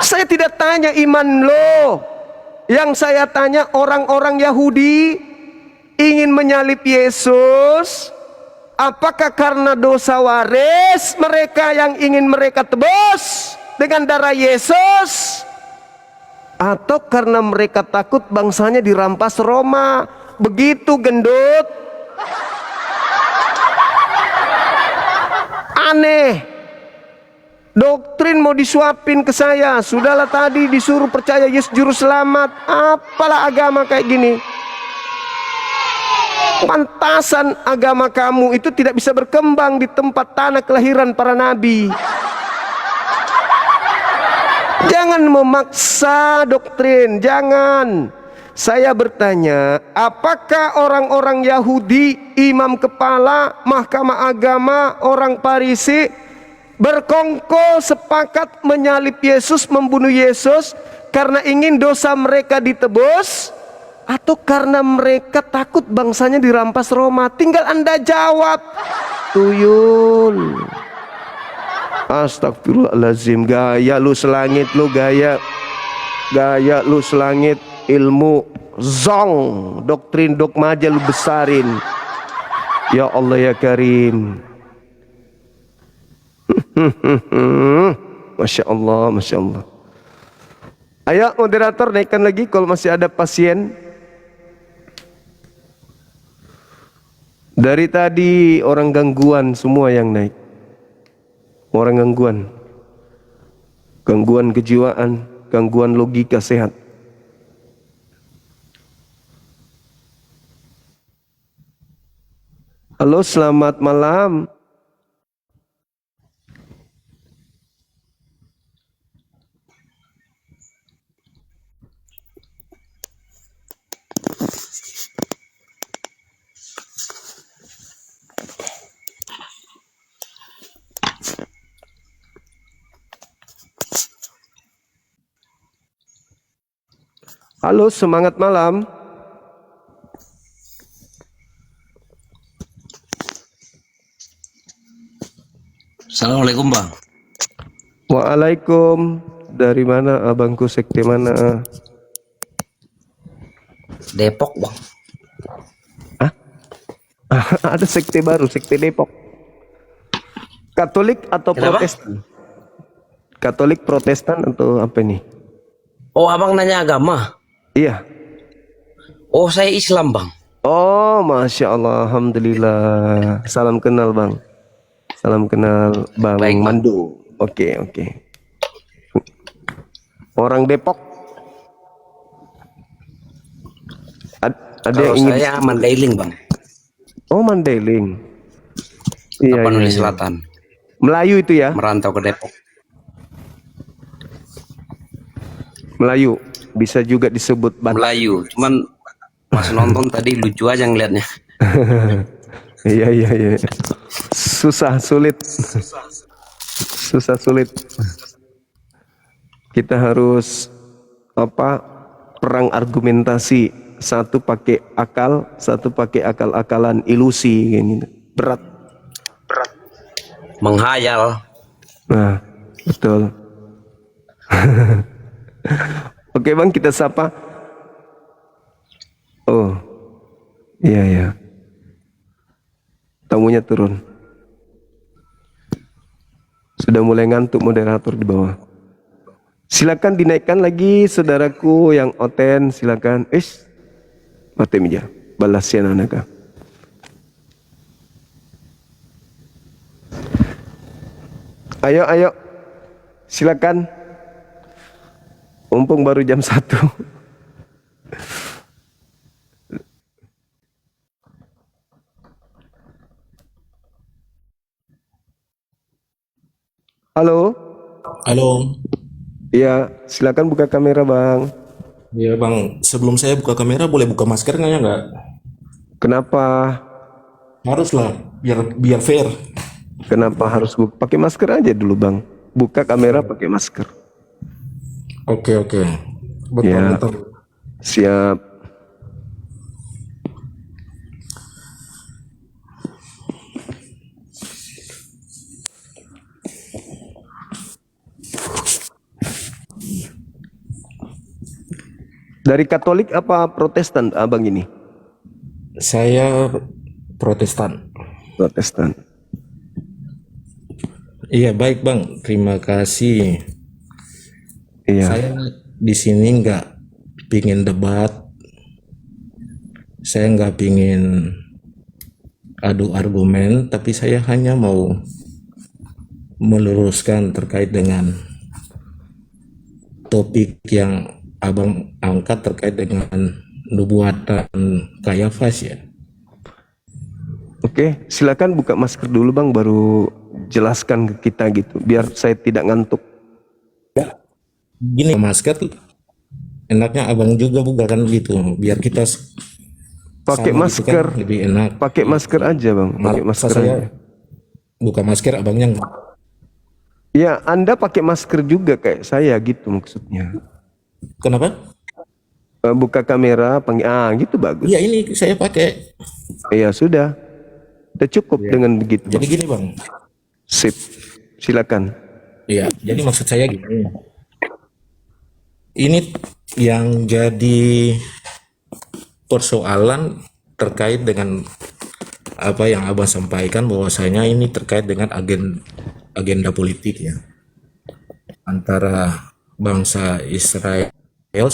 Saya tidak tanya iman lo. Yang saya tanya orang-orang Yahudi ingin menyalib Yesus. Apakah karena dosa waris mereka yang ingin mereka tebus dengan darah Yesus? Atau karena mereka takut bangsanya dirampas Roma? Begitu, gendut. Aneh. Doktrin mau disuapin ke saya. Sudahlah, tadi disuruh percaya Yesus juru selamat. Apalah agama kayak gini. Pantasan agama kamu itu tidak bisa berkembang di tempat tanah kelahiran para nabi. Jangan memaksa doktrin, jangan. Saya bertanya, apakah orang-orang Yahudi, imam kepala, mahkamah agama, orang Farisi berkongkol sepakat menyalib Yesus, membunuh Yesus karena ingin dosa mereka ditebus atau karena mereka takut bangsanya dirampas Roma? Tinggal Anda jawab. Tuyul. Astagfirullahaladzim. Gaya lu selangit lu, gaya lu selangit. Ilmu zong, doktrin dogma aja lu besarin. Ya Allah ya Karim. Masya Allah. Ayo moderator, naikkan lagi kalau masih ada pasien. Dari tadi orang gangguan semua yang naik. Orang gangguan kejiwaan, gangguan logika sehat. Halo, selamat malam. Halo, semangat malam. Assalamualaikum Bang. Waalaikum. Dari mana abangku, sekte mana? Depok Bang. Ada sekte baru, sekte Depok. Katolik atau Kenapa? Protestan? Katolik, Protestan atau apa nih? Oh abang nanya agama. Iya. Oh saya Islam Bang. Oh, masya Allah, alhamdulillah. Salam kenal bang. Salam kenal bang Baik, Bang. Mandu. Oke, oke. Orang Depok. Ada Kalau yang ingin. saya Mandailing Bang. Oh, Mandailing. Iya, Tapanuli iya, iya. Selatan. Melayu itu ya? Merantau ke Depok. Melayu. Bisa juga disebut Batak. Melayu. Cuman pas nonton tadi lucu aja ngeliatnya. Iya, iya, iya. Susah, sulit. Susah, sulit. Kita harus perang argumentasi. Satu pakai akal, satu pakai akal-akalan, ilusi kayak gitu. Berat. Menghayal. Nah, betul. Oke bang, kita sapa. Oh, iya ya. Tamunya turun. Sudah mulai ngantuk moderator di bawah. Silakan dinaikkan lagi saudaraku yang oten, silakan. Mati meja. Balas sian anaka. Ayo, ayo. Silakan. Mumpung baru jam 1. Halo. Halo, Iya, silakan buka kamera, Bang. ya Bang, sebelum saya buka kamera boleh buka maskernya ya nggak? Kenapa? Harus lah, biar biar fair. Kenapa harus pakai masker aja dulu, Bang? Buka kamera pakai masker. Oke, bentar Ya. bentar. Siap. Dari Katolik apa Protestan, Abang ini? Saya Protestan. Protestan. Iya baik Bang, terima kasih. Iya. Saya di sini nggak pingin debat, saya nggak pingin adu argumen, tapi saya hanya mau meluruskan terkait dengan topik yang Abang angkat terkait dengan nubuatan Kayafas ya. Oke, silakan buka masker dulu, Bang, baru jelaskan ke kita gitu, biar saya tidak ngantuk. Gini masker enaknya Abang juga buka kan gitu, biar kita Pakai sama gitu masker. kan, lebih enak. Pakai masker aja, Bang. Pakai Masa masker saya aja. buka masker Abangnya enggak. Ya, Anda pakai masker juga kayak saya gitu maksudnya. Kenapa? Buka kamera, panggil, gitu bagus. Iya ini saya pakai. Ya sudah, udah cukup dengan begitu. Jadi Bang. gini Bang. Sip, silakan. Iya, jadi maksud saya gini. Ini yang jadi persoalan terkait dengan apa yang Abang sampaikan, bahwasanya ini terkait dengan agenda politik ya antara bangsa Israel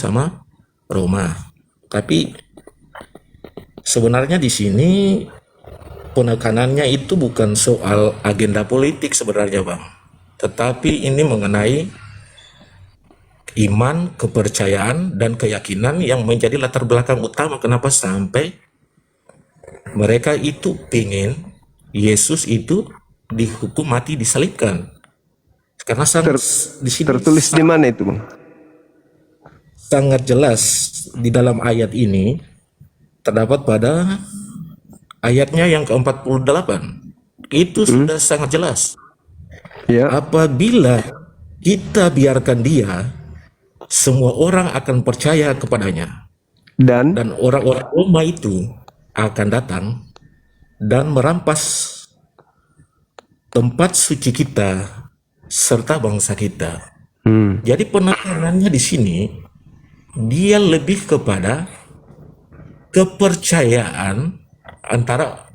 sama Roma. Tapi sebenarnya di sini penekanannya itu bukan soal agenda politik sebenarnya Bang, tetapi ini mengenai iman, kepercayaan, dan keyakinan yang menjadi latar belakang utama kenapa sampai mereka itu pingin Yesus itu dihukum mati, disalibkan. Karena di sini Tertulis di mana itu, Bang? sangat jelas di dalam ayat ini terdapat pada ayatnya yang ke-48. Itu sudah sangat jelas. Ya, Apabila kita biarkan dia semua orang akan percaya kepadanya. Dan Dan orang-orang Roma itu akan datang dan merampas tempat suci kita serta bangsa kita. Jadi penekanannya di sini dia lebih kepada kepercayaan antara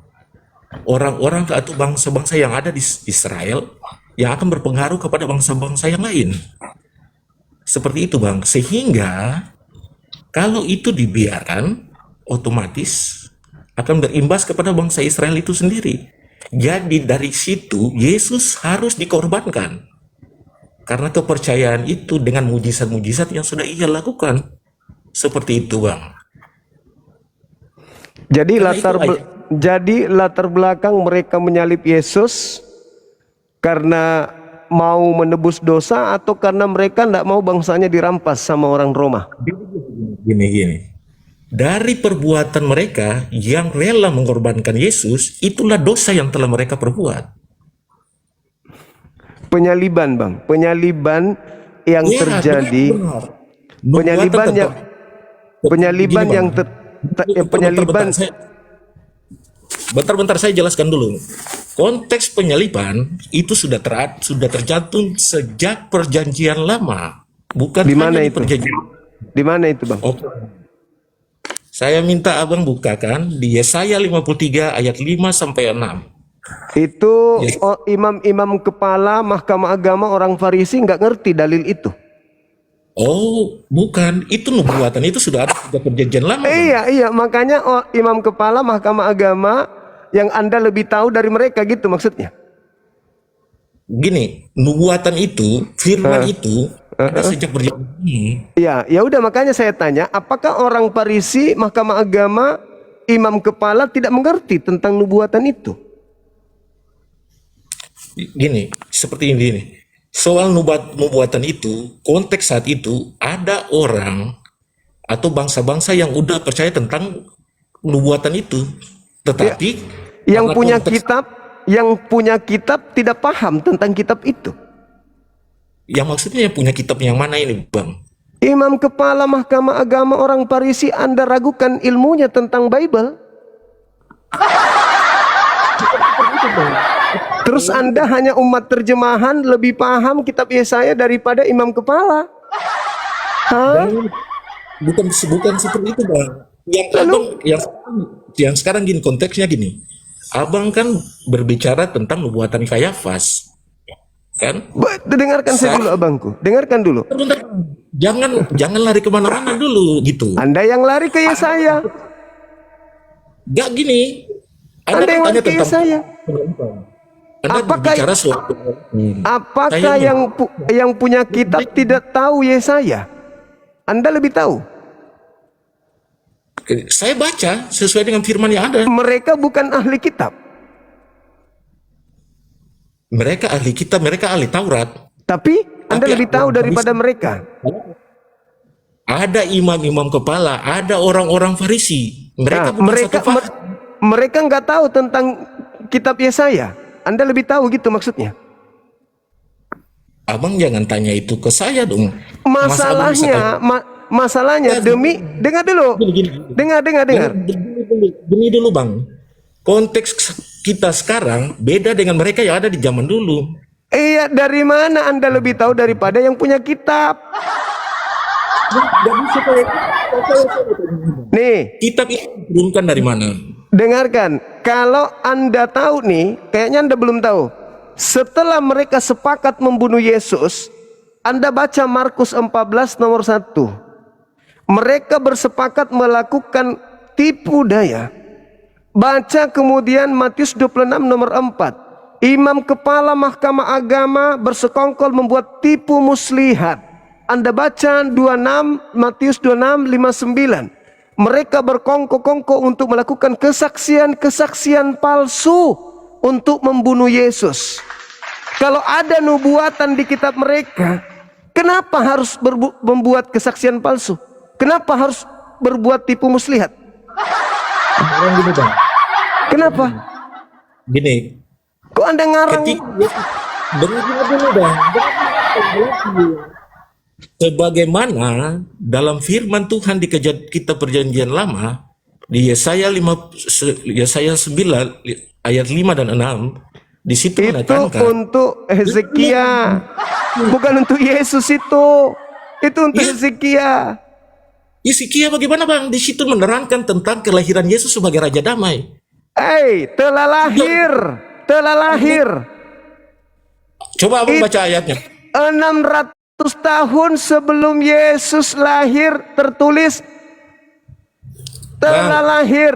orang-orang atau bangsa-bangsa yang ada di Israel yang akan berpengaruh kepada bangsa-bangsa yang lain. Seperti itu, Bang. Sehingga kalau itu dibiarkan, otomatis akan berimbas kepada bangsa Israel itu sendiri. Jadi dari situ Yesus harus dikorbankan. Karena kepercayaan itu dengan mujizat-mujizat yang sudah ia lakukan. Seperti itu, Bang. jadi Karena itu jadi latar belakang mereka menyalib Yesus karena mau menebus dosa atau karena mereka tidak mau bangsanya dirampas sama orang Roma. Gini. Dari perbuatan mereka yang rela mengorbankan Yesus, itulah dosa yang telah mereka perbuat. Penyaliban, Bang. Penyaliban yang Ya, terjadi. benar. Penyaliban Nubuatan yang tentang- penyaliban Gini, yang Bang. penyaliban. Bentar, saya jelaskan dulu. Konteks penyaliban itu sudah tercantum sejak perjanjian lama, bukan Di mana hanya di itu? perjanjian. Di mana itu, Bang? Oke. Saya minta Abang bukakan di Yesaya 53 ayat 5 sampai 6. Itu Yes. imam-imam kepala Mahkamah Agama orang Farisi nggak ngerti dalil itu. Oh, bukan. Itu nubuatan itu sudah ada sejak perjanjian lama, Bang. Iya, makanya imam kepala Mahkamah Agama yang Anda lebih tahu dari mereka gitu maksudnya. Gini, nubuatan itu, firman itu ada sejak perjanjian ini. Iya, ya udah makanya saya tanya, apakah orang Farisi Mahkamah Agama imam kepala tidak mengerti tentang nubuatan itu? Gini, seperti ini nih. Soal nubuatan itu, konteks saat itu ada orang atau bangsa-bangsa yang udah percaya tentang nubuatan itu, tetapi Yang karena punya konteks- kitab, yang punya kitab tidak paham tentang kitab itu. yang maksudnya yang punya kitab yang mana ini, Bang? Imam kepala Mahkamah Agama orang Farisi, Anda ragukan ilmunya tentang Bible? Terus Anda hanya umat terjemahan lebih paham kitab Yesaya daripada imam kepala? Hah? Bukan seperti itu, Bang. Yang Abang yang sekarang gini konteksnya gini. Abang kan berbicara tentang nubuatan Kayafas. Kan? Dengarkan saya dulu abangku. Dengarkan dulu. Bentar, jangan lari kemana-mana dulu gitu. Anda yang lari ke Yesaya. Gak gini. Anda yang lari bertanya ke Yesaya. Anda Apakah- berbicara soal Apakah Saya- yang punya kitab tidak tahu Yesaya? Anda lebih tahu. saya baca sesuai dengan firman yang ada. Mereka bukan ahli kitab. Mereka ahli kitab, mereka ahli Taurat. Tapi Anda Tapi lebih tahu orang daripada Farisi- mereka. Ada imam-imam kepala, ada orang-orang Farisi. Mereka Nah, bukan mereka satu fase. mereka nggak tahu tentang kitab Yesaya. Anda lebih tahu gitu maksudnya. Abang jangan tanya itu ke saya dong. Masalahnya demi dengar dulu. Gini. Dengar. Gini dulu, Bang. Konteks kita sekarang beda dengan mereka yang ada di zaman dulu. Iya, dari mana Anda lebih tahu daripada yang punya kitab? Nih, Kitab itu diturunkan dari mana? dengarkan. Kalau Anda tahu nih, kayaknya Anda belum tahu. Setelah mereka sepakat membunuh Yesus, Anda baca Markus 14 nomor 1. Mereka bersepakat melakukan tipu daya. Baca kemudian Matius 26 nomor 4. Imam kepala Mahkamah Agama bersekongkol membuat tipu muslihat. Anda baca 26 Matius 26 59. Mereka berkongko-kongko untuk melakukan kesaksian-kesaksian palsu untuk membunuh Yesus. Kalau ada nubuatan di kitab mereka, kenapa harus membuat kesaksian palsu? Kenapa harus berbuat tipu muslihat? Orang gini, Bang. Kenapa? Gini, Kok Anda ngarang? ketika dengar dulu, Bang. sebagaimana dalam firman Tuhan di kitab Perjanjian Lama di Yesaya 9 ayat 5 dan 6 di situ Itu menekankan untuk Hezekia, bukan untuk Yesus itu. Itu untuk Hezekia. Hizkia bagaimana Bang? Di situ menerangkan tentang kelahiran Yesus sebagai Raja Damai. Telah lahir, telah lahir. Coba Abang baca ayatnya. 600 tahun sebelum Yesus lahir tertulis telah lahir.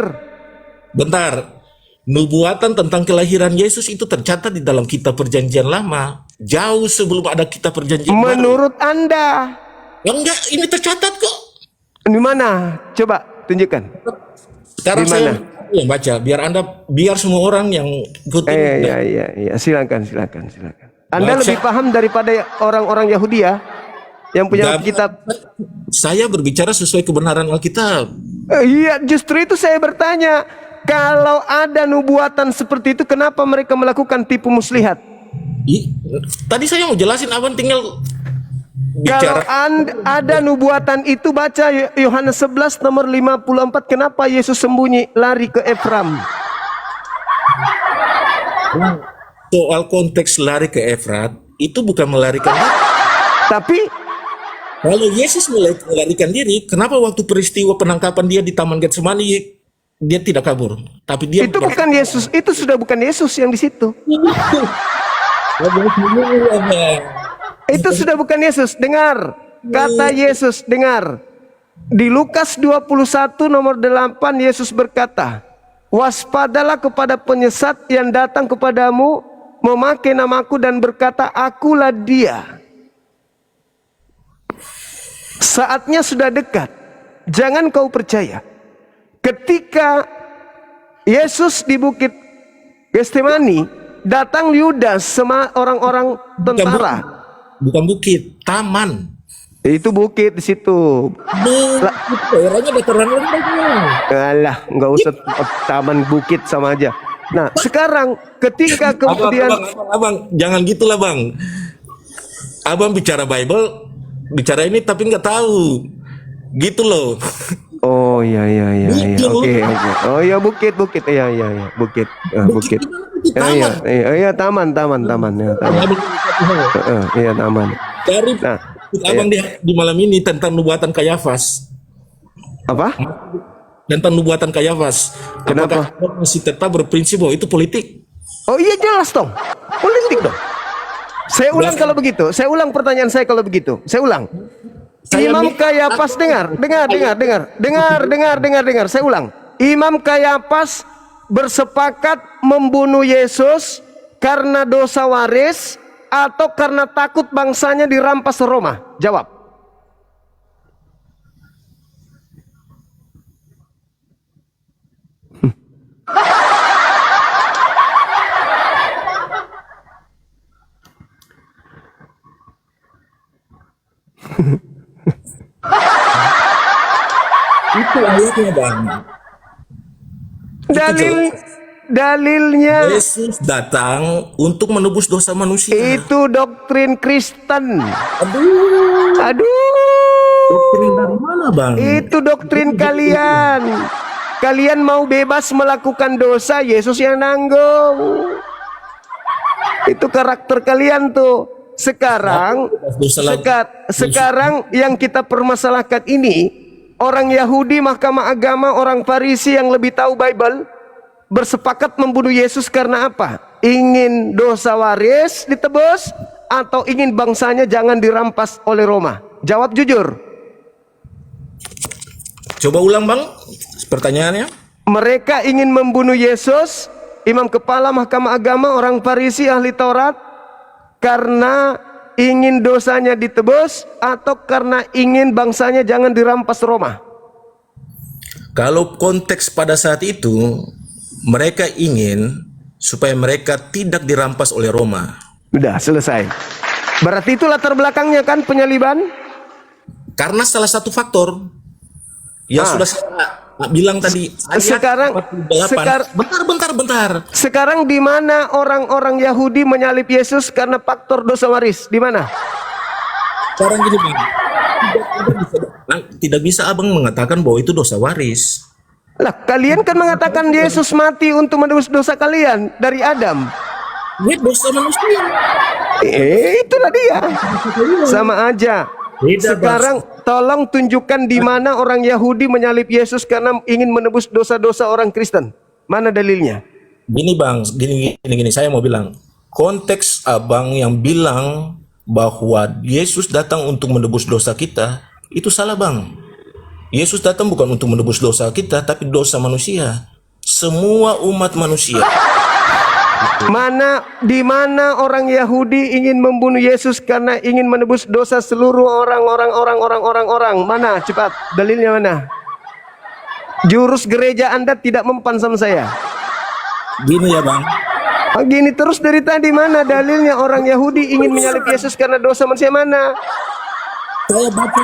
Bentar. Nubuatan tentang kelahiran Yesus itu tercatat di dalam kitab Perjanjian Lama. Jauh sebelum ada kitab Perjanjian Baru. Menurut Anda, Enggak, ini tercatat kok. di mana? Coba tunjukkan. Sekarang Di saya mana? yang baca, biar semua orang yang ikutin. Iya, silakan. Anda Baca. lebih paham daripada orang-orang Yahudi ya, yang punya Enggak, kitab. Saya berbicara sesuai kebenaran Alkitab. Iya, justru itu saya bertanya. Kalau ada nubuatan seperti itu, kenapa mereka melakukan tipu muslihat? Tadi saya mau jelasin, Abang tinggal Kalau bicara. ada nubuatan itu, baca Yohanes 11 nomor 54. Kenapa Yesus sembunyi lari ke Efram? Soal konteks lari ke Efrat, itu bukan melarikan diri. Tapi Kalau Yesus melarikan diri, kenapa waktu peristiwa penangkapan dia di Taman Getsemani dia tidak kabur? Tapi dia itu bukan Yesus, itu sudah bukan Yesus yang di situ. Itu sudah bukan Yesus. Dengar kata Yesus, dengar. Di Lukas 21 nomor 8 Yesus berkata, waspadalah kepada penyesat yang datang kepadamu memakai namaku dan berkata, akulah dia. Saatnya sudah dekat. Jangan kau percaya. Ketika Yesus di bukit Getsemani, datang Yudas sama orang-orang tentara. Bukan bukit, taman. Itu bukit di situ. Daerahnya dataran rendah. Alah, nggak usah taman bukit sama aja. Nah, sekarang ketika kemudian Abang, jangan gitulah Bang. Abang bicara Bible, bicara ini tapi nggak tahu. Gitu loh. oh iya. Oke. Oh iya bukit. Iya. Bukit. Bukit. Iya, taman. Ya, taman. Iya, taman. Dari Nah, Abang di malam ini tentang nubuatan Kayafas. apa? Tentang nubuatan Kayafas. Kenapa? Apakah Abang masih tetap berprinsip bahwa itu politik? Oh iya, jelas dong. Politik dong. Saya ulang kalau begitu. Saya ulang pertanyaan saya kalau begitu. Saya ulang. Imam Kayafas, dengar. Saya ulang. Imam Kayafas bersepakat membunuh Yesus karena dosa waris atau karena takut bangsanya dirampas Roma? Jawab. Itu ayatnya Bang. Dalilnya Yesus datang untuk menebus dosa manusia. itu doktrin Kristen. Aduh. Doktrin dari mana Bang? Itu doktrin kalian. Kalian mau bebas melakukan dosa, Yesus yang nanggung. Itu karakter kalian tuh. Sekarang yang kita permasalahkan ini, orang Yahudi, mahkamah agama, orang Farisi yang lebih tahu Bible bersepakat membunuh Yesus karena apa? Ingin dosa waris ditebus atau ingin bangsanya jangan dirampas oleh Roma? Jawab jujur. Coba ulang Bang pertanyaannya. Mereka ingin membunuh Yesus, imam kepala mahkamah agama, orang Farisi, ahli Taurat, karena ingin dosanya ditebus atau karena ingin bangsanya jangan dirampas Roma? Kalau konteks pada saat itu, mereka ingin supaya mereka tidak dirampas oleh Roma. Udah selesai. Berarti itu latar belakangnya kan penyaliban? Karena salah satu faktor yang sudah saya bilang tadi. Sekarang, 48. Bentar. Sekarang di mana orang-orang Yahudi menyalib Yesus karena faktor dosa waris? Di mana? Sekarang gini bang, tidak bisa abang mengatakan bahwa itu dosa waris. Lah, kalian kan mengatakan Yesus mati untuk menebus dosa kalian dari Adam. Ini dosa manusia. Itulah dia. Sama aja. Beda, Sekarang tolong tunjukkan di mana orang Yahudi menyalib Yesus karena ingin menebus dosa-dosa orang Kristen. Mana dalilnya? Gini bang, gini, saya mau bilang, konteks abang yang bilang bahwa Yesus datang untuk menebus dosa kita, itu salah bang. Yesus datang bukan untuk menebus dosa kita, tapi dosa manusia. Semua umat manusia. Di mana orang Yahudi ingin membunuh Yesus karena ingin menebus dosa seluruh orang. Mana? Cepat, dalilnya mana? Jurus gereja Anda tidak mempan sama saya. Gini ya bang. Gini terus dari tadi, mana dalilnya orang Yahudi ingin menyalib Yesus karena dosa manusia? Mana? Saya baca,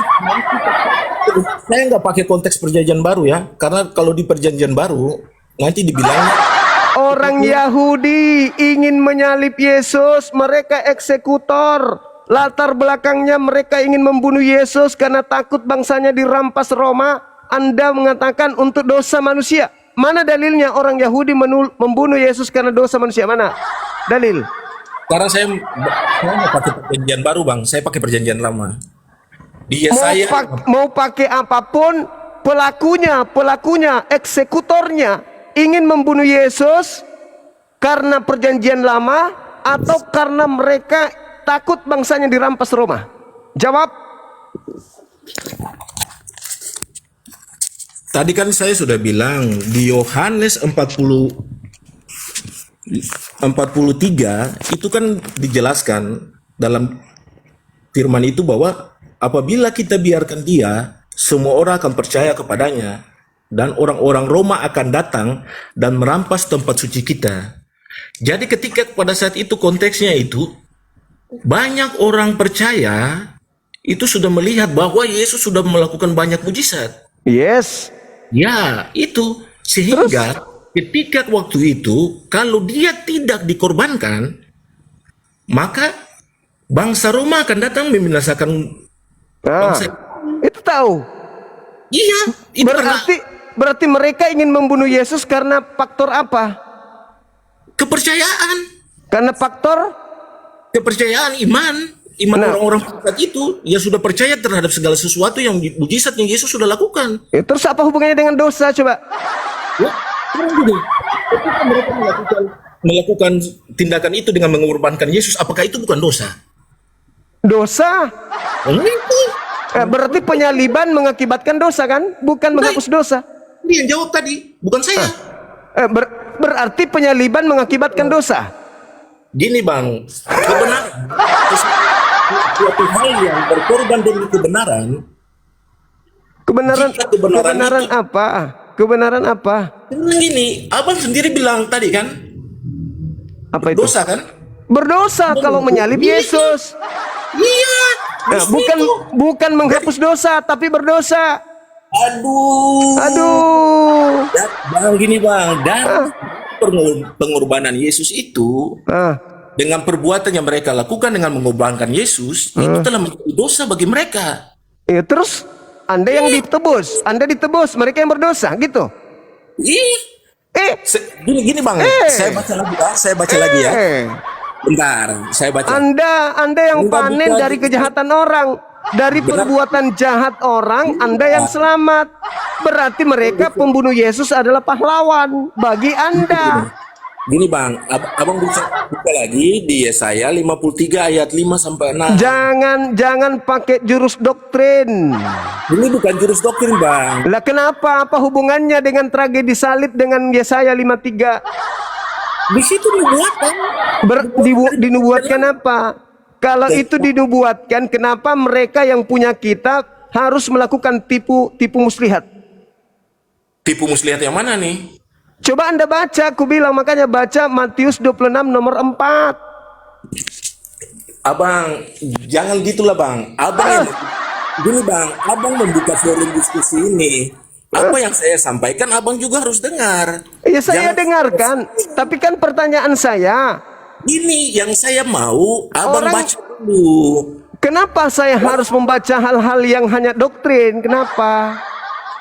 saya nggak pakai konteks perjanjian baru ya, karena kalau di perjanjian baru nanti dibilang Orang Yahudi ingin menyalib Yesus, mereka eksekutor. Latar belakangnya mereka ingin membunuh Yesus karena takut bangsanya dirampas Roma. Anda mengatakan untuk dosa manusia. Mana dalilnya orang Yahudi membunuh Yesus karena dosa manusia? Mana dalil? Karena saya nggak pakai perjanjian baru bang, saya pakai perjanjian lama. Dia Mau pakai apapun, pelakunya, eksekutornya ingin membunuh Yesus karena perjanjian lama atau karena mereka takut bangsanya dirampas Roma? Jawab. Tadi kan saya sudah bilang di Yohanes 43 itu kan dijelaskan dalam firman itu bahwa apabila kita biarkan dia, semua orang akan percaya kepadanya, dan orang-orang Roma akan datang dan merampas tempat suci kita. Jadi ketika pada saat itu konteksnya itu, banyak orang percaya itu sudah melihat bahwa Yesus sudah melakukan banyak mujizat. Yes. Ya, itu. Sehingga ketika waktu itu, kalau dia tidak dikorbankan, maka bangsa Roma akan datang membinasakan bangsa. Itu tahu. Iya, itu Berarti mereka ingin membunuh Yesus karena faktor apa? kepercayaan. Karena faktor Kepercayaan, iman orang-orang saat itu ya sudah percaya terhadap segala sesuatu yang mujizat yang Yesus sudah lakukan. terus apa hubungannya dengan dosa coba? Ya, gini, ketika mereka melakukan tindakan itu dengan mengorbankan Yesus, apakah itu bukan dosa? Dosa. Itu. Berarti penyaliban mengakibatkan dosa kan? Bukan menghapus dosa. Dia yang jawab tadi, bukan saya. Berarti penyaliban mengakibatkan dosa. Gini bang, kebenaran, suatu hal yang berkorban demi kebenaran. Kebenaran itu, apa? Kebenaran apa? Gini, abang sendiri bilang tadi kan, Apa itu? dosa kan? Berdosa kalau menyalib Yesus. Iya. Bukan menghapus dosa, tapi berdosa. Aduh. Bang, gini bang, dan pengorbanan Yesus itu dengan perbuatan yang mereka lakukan dengan mengorbankan Yesus itu telah menjadi dosa bagi mereka. Ya, terus Anda yang ditebus, mereka yang berdosa, gitu. Gini bang, saya baca lagi ya. Bentar, saya baca. Anda yang panen dari kejahatan orang, dari perbuatan jahat orang, Anda yang selamat. Berarti mereka pembunuh Yesus adalah pahlawan bagi Anda. Gini bang, abang bisa buka lagi di Yesaya 53 ayat 5 sampai 6. Jangan pakai jurus doktrin. Ini bukan jurus doktrin bang. Lah kenapa? Apa hubungannya dengan tragedi salib dengan Yesaya 53? Di situ dinubuatkan. Dinubuatkan apa? Kalau itu dinubuatkan, kenapa mereka yang punya kitab harus melakukan tipu muslihat? Tipu muslihat yang mana nih? Coba Anda baca, aku bilang makanya baca Matius 26 nomor 4. Abang, jangan gitulah bang. Gini bang, abang membuka forum diskusi ini. Apa yang saya sampaikan abang juga harus dengar. Ya saya dengarkan, tapi kan pertanyaan saya. Ini yang saya mau abang baca dulu. Kenapa saya harus membaca hal-hal yang hanya doktrin? Kenapa?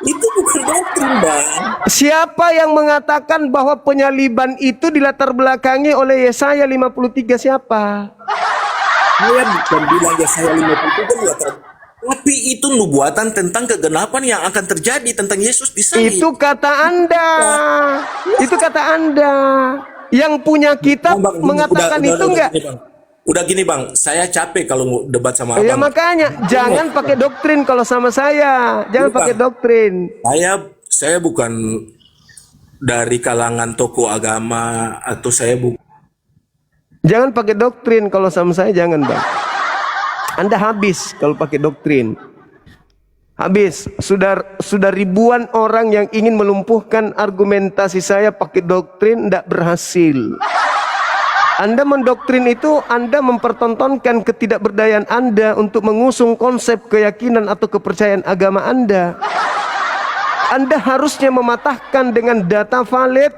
Itu bukan doktrin, Bang. Siapa yang mengatakan bahwa penyaliban itu dilatar belakangi oleh Yesaya 53? Siapa? Saya bukan bilang Yesaya 53 buatan. Tapi itu nubuatan tentang kegenapan yang akan terjadi tentang Yesus disalib. Itu kata Anda. Itu kata Anda. Yang punya kitab Bang, mengatakan itu enggak? gini, Bang. Udah gini, Bang, saya capek kalau mau debat sama Ya Abang. makanya jangan pakai doktrin kalau sama saya. Jangan Bukan. pakai doktrin. Saya bukan dari kalangan tokoh agama atau saya bukan. Jangan pakai doktrin kalau sama saya, jangan, Bang. Anda habis kalau pakai doktrin. Habis. Sudah ribuan orang yang ingin melumpuhkan argumentasi saya pakai doktrin, tidak berhasil. Anda mendoktrin itu, Anda mempertontonkan ketidakberdayaan Anda untuk mengusung konsep keyakinan atau kepercayaan agama Anda. Anda harusnya mematahkan dengan data valid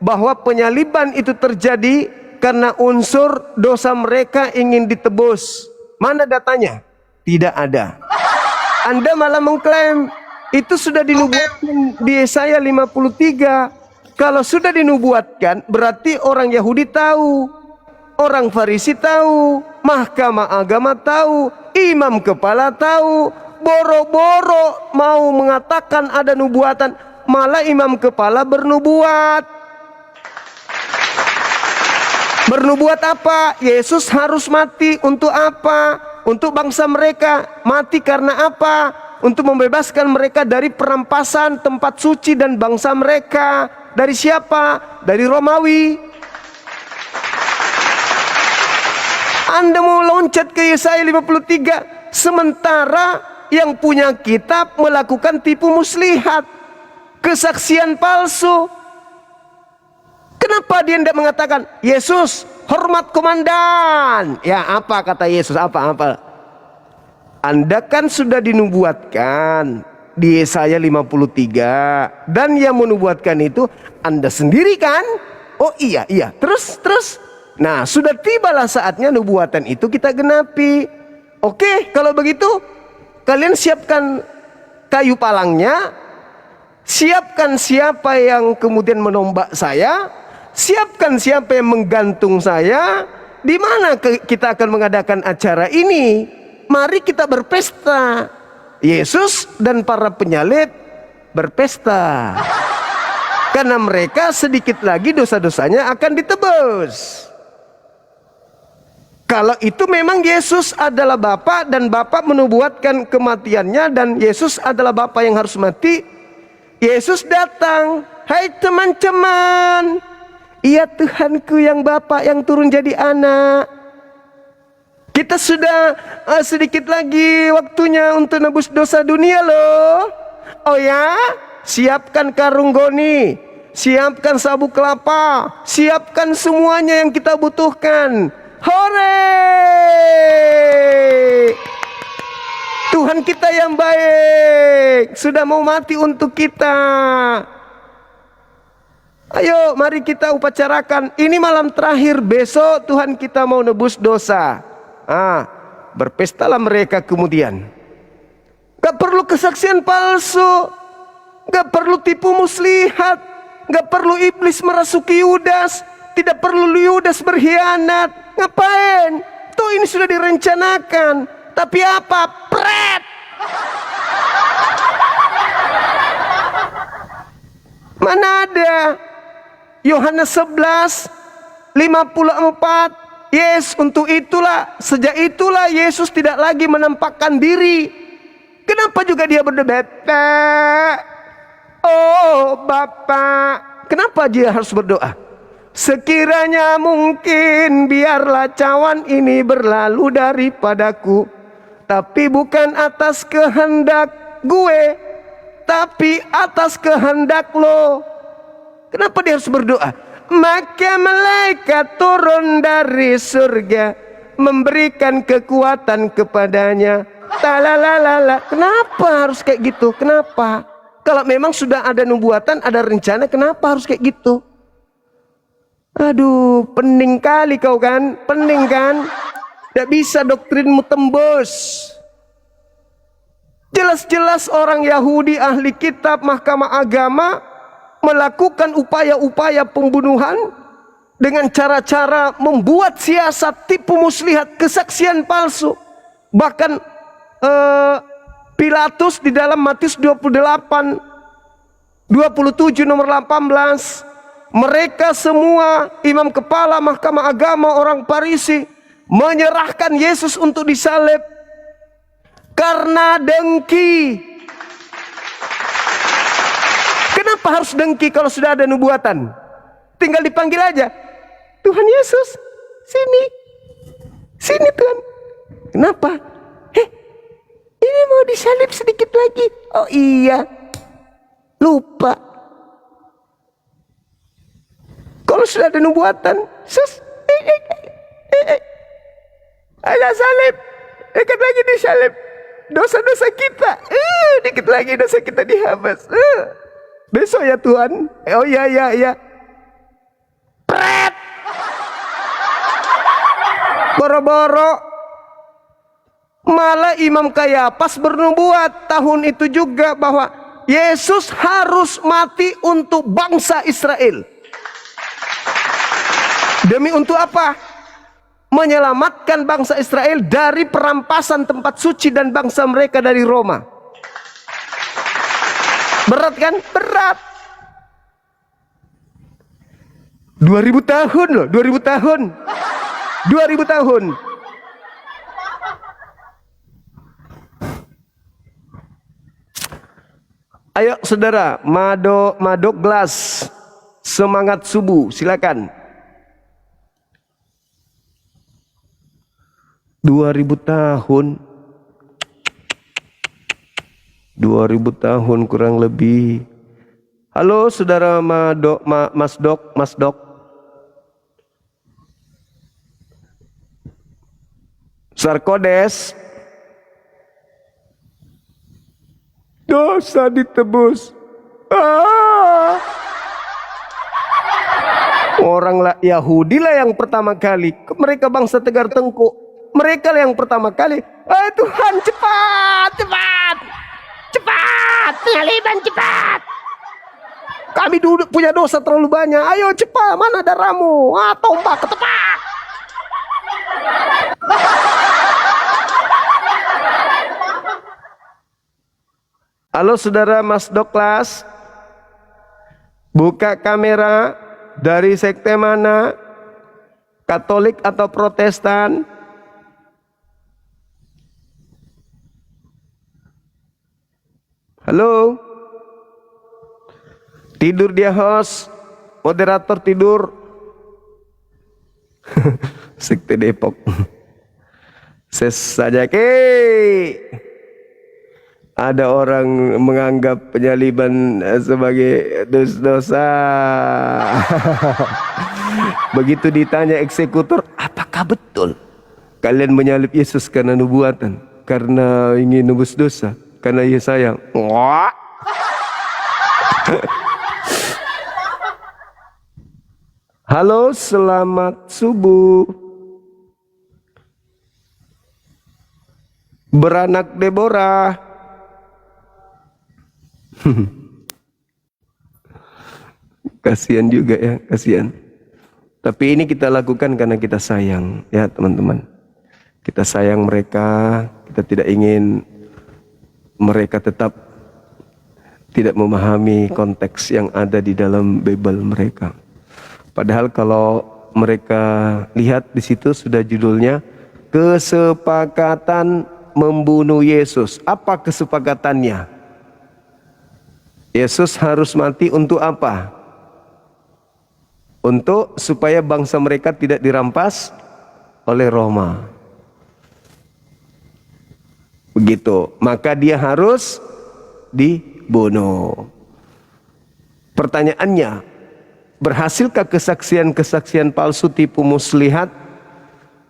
bahwa penyaliban itu terjadi karena unsur dosa mereka ingin ditebus. Mana datanya? Tidak ada. Anda malah mengklaim itu sudah dinubuatkan di Yesaya 53. Kalau sudah dinubuatkan, berarti orang Yahudi tahu, orang Farisi tahu, mahkamah agama tahu, imam kepala tahu. Boro-boro mau mengatakan ada nubuatan, malah imam kepala bernubuat. Bernubuat apa? Yesus harus mati untuk apa? Untuk bangsa mereka. Mati karena apa? Untuk membebaskan mereka dari perampasan tempat suci dan bangsa mereka. Dari siapa? Dari Romawi. Anda mau loncat ke Yesaya 53, sementara yang punya kitab melakukan tipu muslihat, kesaksian palsu. Kenapa dia tidak mengatakan, Yesus hormat komandan? Ya, apa kata Yesus? Apa? Anda kan sudah dinubuatkan di Yesaya 53, dan yang menubuatkan itu Anda sendiri kan? Oh iya. Terus. Nah, sudah tibalah saatnya nubuatan itu kita genapi. Oke, kalau begitu kalian siapkan kayu palangnya, siapkan siapa yang kemudian menombak saya, siapkan siapa yang menggantung saya. Di mana kita akan mengadakan acara ini? Mari kita berpesta. Yesus dan para penyalib berpesta. Karena mereka sedikit lagi dosa-dosanya akan ditebus. Kalau itu memang Yesus adalah Bapa dan Bapa menubuatkan kematiannya dan Yesus adalah Bapa yang harus mati, Yesus datang, hai teman-teman, iya Tuhanku yang Bapa yang turun jadi anak. Kita sudah sedikit lagi waktunya untuk nebus dosa dunia loh. Oh ya, siapkan karung goni, siapkan sabuk kelapa, siapkan semuanya yang kita butuhkan. Hore! Tuhan kita yang baik sudah mau mati untuk kita. Ayo mari kita upacarakan. Ini malam terakhir, besok Tuhan kita mau nebus dosa. Berpestalah mereka kemudian. Gak perlu kesaksian palsu, gak perlu tipu muslihat, gak perlu iblis merasuki Yudas, tidak perlu Yudas berkhianat. Ngapain? Tuh ini sudah direncanakan. Tapi apa? Pret! Mana ada? Yohanes 11 54. Yes, untuk itulah, sejak itulah Yesus tidak lagi menampakkan diri. Kenapa juga dia berdoa? Oh Bapa. Kenapa dia harus berdoa? Sekiranya mungkin biarlah cawan ini berlalu daripadaku, tapi bukan atas kehendak gue, tapi atas kehendak lo. Kenapa dia harus berdoa? Maka malaikat turun dari surga memberikan kekuatan kepadanya. Talalalala. Kenapa harus kayak gitu? Kenapa? Kalau memang sudah ada nubuatan, ada rencana, kenapa harus kayak gitu? Aduh, pening kali kau kan? Pening kan? Tidak bisa doktrinmu tembus. Jelas-jelas orang Yahudi ahli kitab mahkamah agama melakukan upaya-upaya pembunuhan dengan cara-cara membuat siasat, tipu muslihat, kesaksian palsu. Bahkan Pilatus di dalam Matius 28 27 nomor 18, mereka semua imam kepala mahkamah agama orang Farisi menyerahkan Yesus untuk disalib karena dengki. Kenapa harus dengki kalau sudah ada nubuatan? Tinggal dipanggil aja, Tuhan Yesus, sini, sini Tuhan. Kenapa? Ini mau disalib sedikit lagi. Oh iya, lupa. Kalau sudah ada nubuatan, ada salib, dekat lagi disalib. Dosa-dosa kita, dikit lagi dosa kita dihapus. Besok ya Tuhan. Oh iya, iya, iya. Pret. Boro-boro. Malah Imam Kayapas bernubuat tahun itu juga bahwa Yesus harus mati untuk bangsa Israel. Demi untuk apa? Menyelamatkan bangsa Israel dari perampasan tempat suci dan bangsa mereka dari Roma. Berat kan? Berat. 2000 tahun loh, 2000 tahun. 2000 tahun. Ayo saudara, Mado Glass, semangat subuh, silakan. 2000 tahun. 2000 tahun kurang lebih. Halo saudara Mas Dok. Sarkodes. Dosa ditebus. Orang Yahudi lah yang pertama kali. Mereka bangsa Tegar Tengku. Mereka lah yang pertama kali. Tuhan cepat, cepat, cepat, penyaliban cepat. Kami duduk punya dosa terlalu banyak. Ayo cepat, mana darahmu? Tombak ketepak. Halo saudara Mas Doklas, buka kamera. Dari sekte mana? Katolik atau Protestan? Halo? Tidur dia host, moderator tidur. Sekte Depok. Ses saja ke. Ada orang menganggap penyaliban sebagai dosa. Begitu ditanya eksekutor, apakah betul kalian menyalib Yesus karena nubuatan, karena ingin nebus dosa, karena ia sayang? Wah. Halo, selamat subuh. Beranak Deborah. Kasihan juga ya, kasihan. Tapi ini kita lakukan karena kita sayang ya teman-teman. Kita sayang mereka, kita tidak ingin mereka tetap tidak memahami konteks yang ada di dalam Bible mereka. Padahal kalau mereka lihat di situ sudah judulnya kesepakatan membunuh Yesus. Apa kesepakatannya? Yesus harus mati untuk apa? Untuk supaya bangsa mereka tidak dirampas oleh Roma. Begitu. Maka dia harus dibunuh. Pertanyaannya, berhasilkah kesaksian-kesaksian palsu tipu muslihat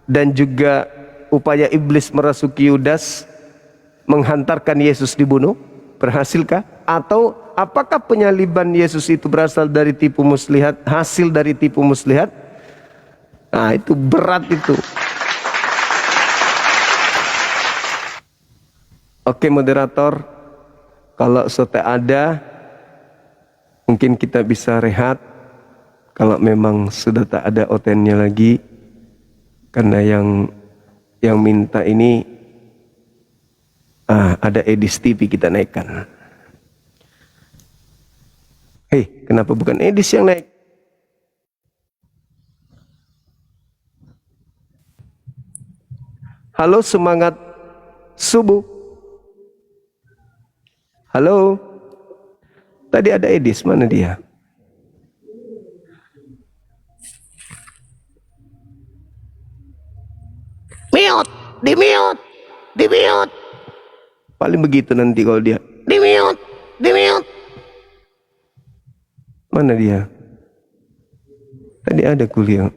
dan juga upaya iblis merasuki Yudas menghantarkan Yesus dibunuh? Berhasilkah? Atau apakah penyaliban Yesus itu berasal dari tipu muslihat, hasil dari tipu muslihat? Nah, itu berat itu. Oke moderator, kalau sudah ada, mungkin kita bisa rehat. Kalau memang sudah tak ada otennya lagi, karena yang minta ini ada Edis TV kita naikkan. Hei, kenapa bukan Edis yang naik? Halo, semangat subuh. Halo. Tadi ada Edis, mana dia? Mute, di mute, di mute. Paling begitu nanti kalau dia di mute, di mute. Mana dia? Tadi ada kuliah.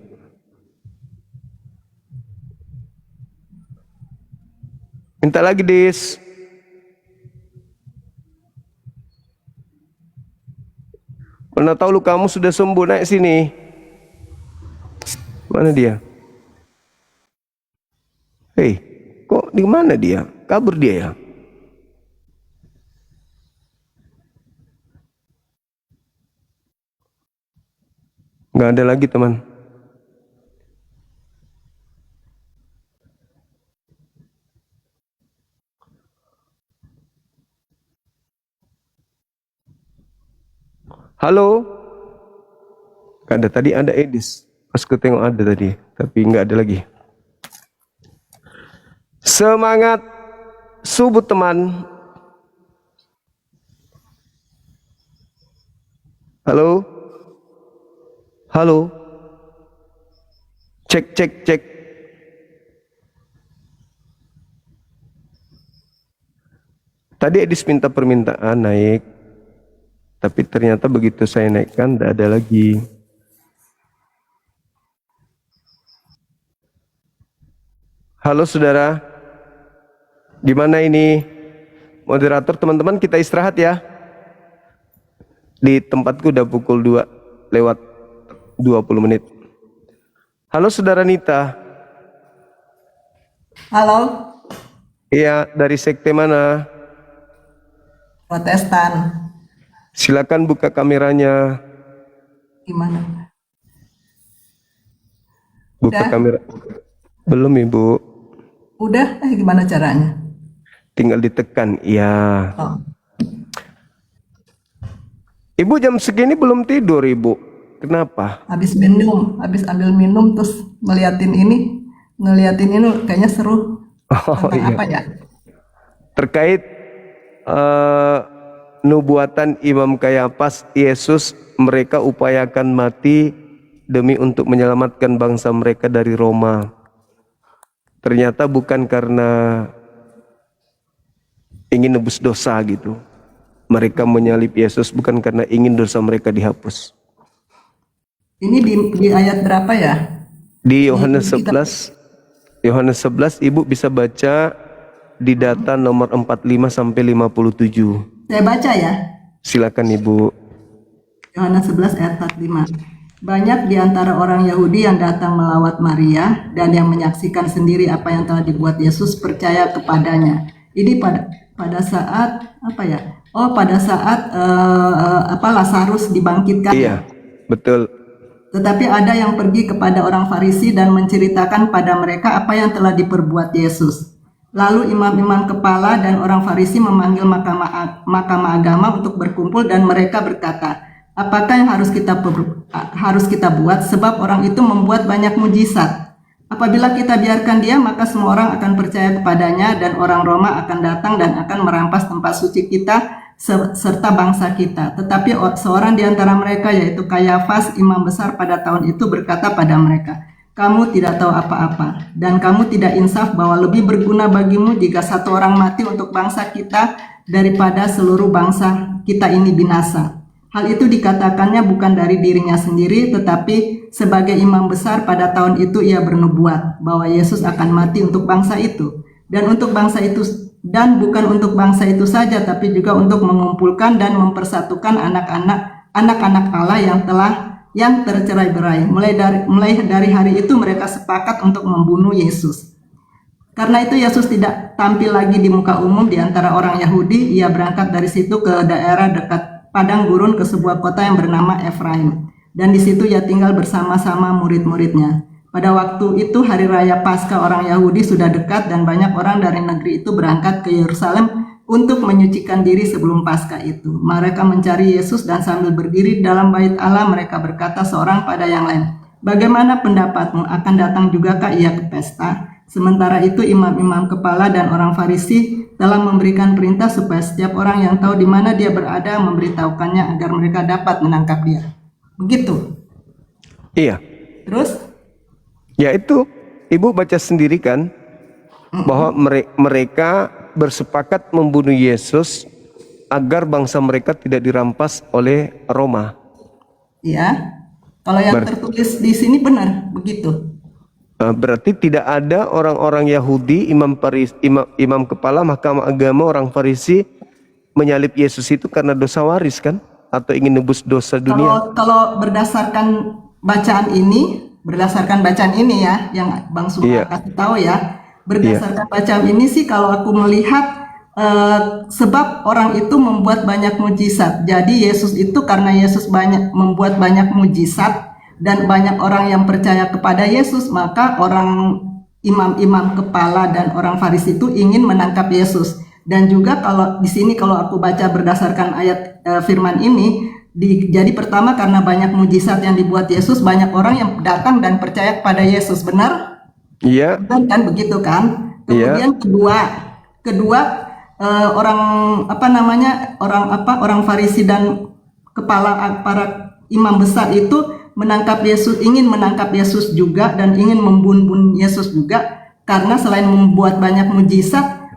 Minta lagi, Dis. Mana tahu lu kamu sudah sembuh, naik sini. Mana dia? Hei, kok di mana dia? Kabur dia ya? Nggak ada lagi teman. Halo? Nggak ada, tadi ada Edis. Pas ku tengok ada tadi, tapi nggak ada lagi. Semangat subuh teman. Halo? Halo? Cek, cek, cek. Tadi Edis minta permintaan naik, tapi ternyata begitu saya naikkan tidak ada lagi. Halo saudara, gimana ini? Moderator, teman-teman kita istirahat ya. Di tempatku udah pukul 2 lewat 20 menit. Halo saudara Nita. Halo, Iya, dari sekte mana? Protestan. Silakan buka kameranya. Gimana? Buka Udah? kamera. Belum Ibu. Udah? Gimana caranya? Tinggal ditekan. Iya. Oh, Ibu jam segini belum tidur Ibu. Kenapa? habis ambil minum terus ngeliatin ini kayaknya seru. Oh Tentang iya. apa ya? Terkait nubuatan Imam Kayafas, Yesus mereka upayakan mati demi untuk menyelamatkan bangsa mereka dari Roma. Ternyata bukan karena ingin nebus dosa gitu. Mereka menyalib Yesus bukan karena ingin dosa mereka dihapus. Ini di ayat berapa ya? Di Yohanes Di kitab- 11, Yohanes 11 Ibu bisa baca di data nomor 45 sampai 57. Saya baca ya. Silakan Ibu. Yohanes 11 ayat 45. Banyak di antara orang Yahudi yang datang melawat Maria dan yang menyaksikan sendiri apa yang telah dibuat Yesus percaya kepadanya. Ini pada saat apa ya? Oh, pada saat Lazarus dibangkitkan. Iya, betul. Tetapi ada yang pergi kepada orang Farisi dan menceritakan pada mereka apa yang telah diperbuat Yesus. Lalu imam-imam kepala dan orang Farisi memanggil mahkamah agama untuk berkumpul dan mereka berkata, apakah yang harus kita buat sebab orang itu membuat banyak mujizat. Apabila kita biarkan dia maka semua orang akan percaya kepadanya dan orang Roma akan datang dan akan merampas tempat suci kita serta bangsa kita. Tetapi seorang di antara mereka yaitu Kayafas imam besar pada tahun itu berkata pada mereka, kamu tidak tahu apa-apa dan kamu tidak insaf bahwa lebih berguna bagimu jika satu orang mati untuk bangsa kita daripada seluruh bangsa kita ini binasa. Hal itu dikatakannya bukan dari dirinya sendiri, tetapi sebagai imam besar pada tahun itu ia bernubuat bahwa Yesus akan mati untuk bangsa itu. Dan untuk bangsa itu, dan bukan untuk bangsa itu saja, tapi juga untuk mengumpulkan dan mempersatukan anak-anak Allah yang tercerai-berai. Mulai dari hari itu mereka sepakat untuk membunuh Yesus. Karena itu Yesus tidak tampil lagi di muka umum di antara orang Yahudi. Ia berangkat dari situ ke daerah dekat padang gurun ke sebuah kota yang bernama Efraim. Dan di situ ia tinggal bersama-sama murid-muridnya. Pada waktu itu hari raya Paskah orang Yahudi sudah dekat dan banyak orang dari negeri itu berangkat ke Yerusalem untuk menyucikan diri sebelum Paskah itu. Mereka mencari Yesus dan sambil berdiri dalam bait Allah mereka berkata seorang pada yang lain, "Bagaimana pendapatmu? Akan datang jugakah ia ke pesta?" Sementara itu imam-imam kepala dan orang Farisi telah memberikan perintah supaya setiap orang yang tahu di mana dia berada memberitahukannya agar mereka dapat menangkap dia. Begitu. Iya. Terus? Ya itu, Ibu baca sendiri kan bahwa mereka bersepakat membunuh Yesus agar bangsa mereka tidak dirampas oleh Roma. Ya. Kalau yang tertulis di sini benar begitu. Berarti tidak ada orang-orang Yahudi, imam kepala mahkamah agama orang Farisi menyalib Yesus itu karena dosa waris kan? Atau ingin nebus dosa dunia? Kalau berdasarkan bacaan ini ya, yang Bang Suma kasih tahu ya, berdasarkan bacaan ini sih kalau aku melihat sebab orang itu membuat banyak mujizat. Jadi Yesus itu karena Yesus membuat banyak mujizat dan banyak orang yang percaya kepada Yesus, maka orang imam-imam kepala dan orang Farisi itu ingin menangkap Yesus. Dan juga kalau di sini kalau aku baca berdasarkan ayat firman ini, jadi pertama karena banyak mujizat yang dibuat Yesus, banyak orang yang datang dan percaya kepada Yesus, benar? Iya. Kan begitu kan? Kemudian kedua orang Farisi dan kepala para imam besar itu ingin menangkap Yesus juga dan ingin membunuh Yesus juga, karena selain membuat banyak mujizat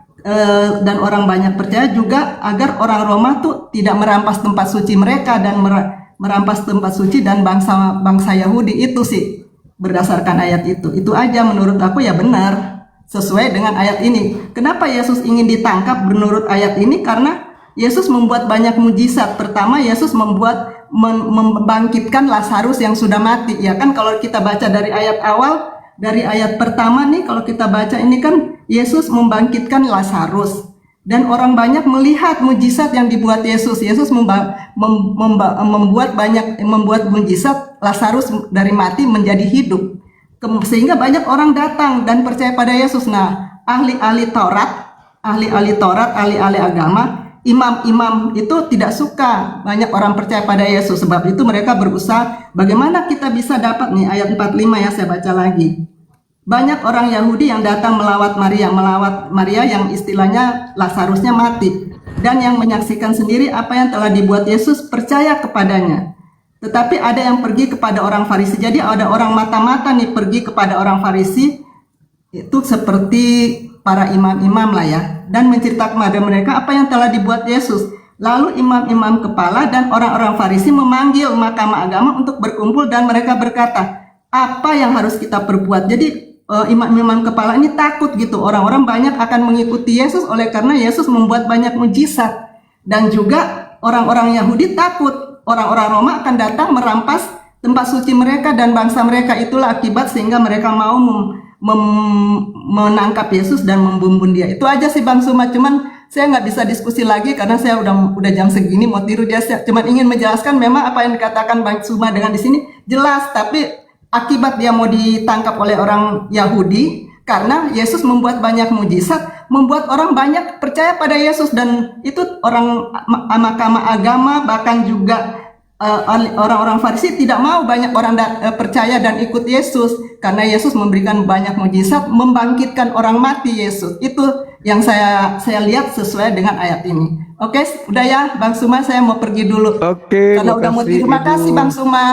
dan orang banyak percaya juga agar orang Roma tuh tidak merampas tempat suci mereka dan merampas tempat suci dan bangsa Yahudi itu sih berdasarkan ayat itu aja menurut aku ya benar sesuai dengan ayat ini. Kenapa Yesus ingin ditangkap menurut ayat ini? Karena Yesus membuat banyak mujizat. Pertama, Yesus membangkitkan Lazarus yang sudah mati. Ya kan kalau kita baca dari ayat awal, dari ayat pertama nih kalau kita baca ini kan Yesus membangkitkan Lazarus. Dan orang banyak melihat mujizat yang dibuat Yesus. Yesus membuat mujizat Lazarus dari mati menjadi hidup. Sehingga banyak orang datang dan percaya pada Yesus. Nah, ahli-ahli Taurat, ahli-ahli agama, imam-imam itu tidak suka banyak orang percaya pada Yesus. Sebab itu mereka berusaha bagaimana kita bisa dapat nih ayat 45 ya, saya baca lagi. Banyak orang Yahudi yang datang melawat Maria yang istilahnya Lazarusnya mati, dan yang menyaksikan sendiri apa yang telah dibuat Yesus percaya kepadanya. Tetapi ada yang pergi kepada orang Farisi. Jadi ada orang mata-mata nih pergi kepada orang Farisi, itu seperti para imam-imam lah ya, dan menceritakan kepada mereka apa yang telah dibuat Yesus. Lalu imam-imam kepala dan orang-orang Farisi memanggil mahkamah agama untuk berkumpul dan mereka berkata, apa yang harus kita perbuat? Jadi imam-imam kepala ini takut gitu, orang-orang banyak akan mengikuti Yesus oleh karena Yesus membuat banyak mujizat. Dan juga orang-orang Yahudi takut orang-orang Roma akan datang merampas tempat suci mereka dan bangsa mereka. Itulah akibat sehingga mereka mau menangkap Yesus dan membunuh dia. Itu aja sih Bang Suma, cuman saya nggak bisa diskusi lagi karena saya udah jam segini mau tidur. Dia cuman ingin menjelaskan memang apa yang dikatakan Bang Suma dengan di sini jelas, tapi akibat dia mau ditangkap oleh orang Yahudi karena Yesus membuat banyak mujizat, membuat orang banyak percaya pada Yesus, dan itu orang mahkamah agama bahkan juga orang-orang Farisi tidak mau banyak orang percaya dan ikut Yesus karena Yesus memberikan banyak mujizat, membangkitkan orang mati Yesus. Itu yang saya lihat sesuai dengan ayat ini. Oke, udah ya Bang Suma, saya mau pergi dulu. Oke, karena udah mau tidur. Makasih Bang Suma.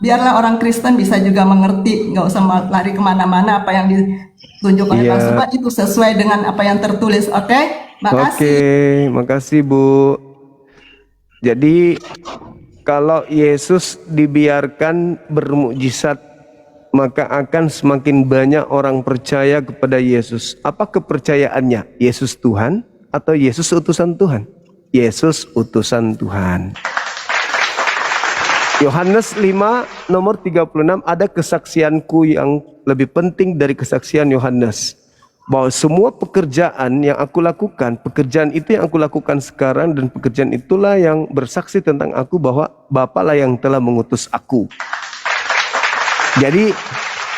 Biarlah orang Kristen bisa juga mengerti, nggak usah lari kemana-mana, apa yang ditunjukkan oleh Bang Suma itu sesuai dengan apa yang tertulis. Oke, makasih. Oke, makasih Bu. Jadi kalau Yesus dibiarkan bermukjizat, maka akan semakin banyak orang percaya kepada Yesus. Apa kepercayaannya? Yesus Tuhan atau Yesus utusan Tuhan? Yesus utusan Tuhan. Yohanes 5 nomor 36, ada kesaksianku yang lebih penting dari kesaksian Yohanes. bahwa semua pekerjaan yang aku lakukan, pekerjaan itu yang aku lakukan sekarang, dan pekerjaan itulah yang bersaksi tentang aku bahwa Bapaklah yang telah mengutus aku. Jadi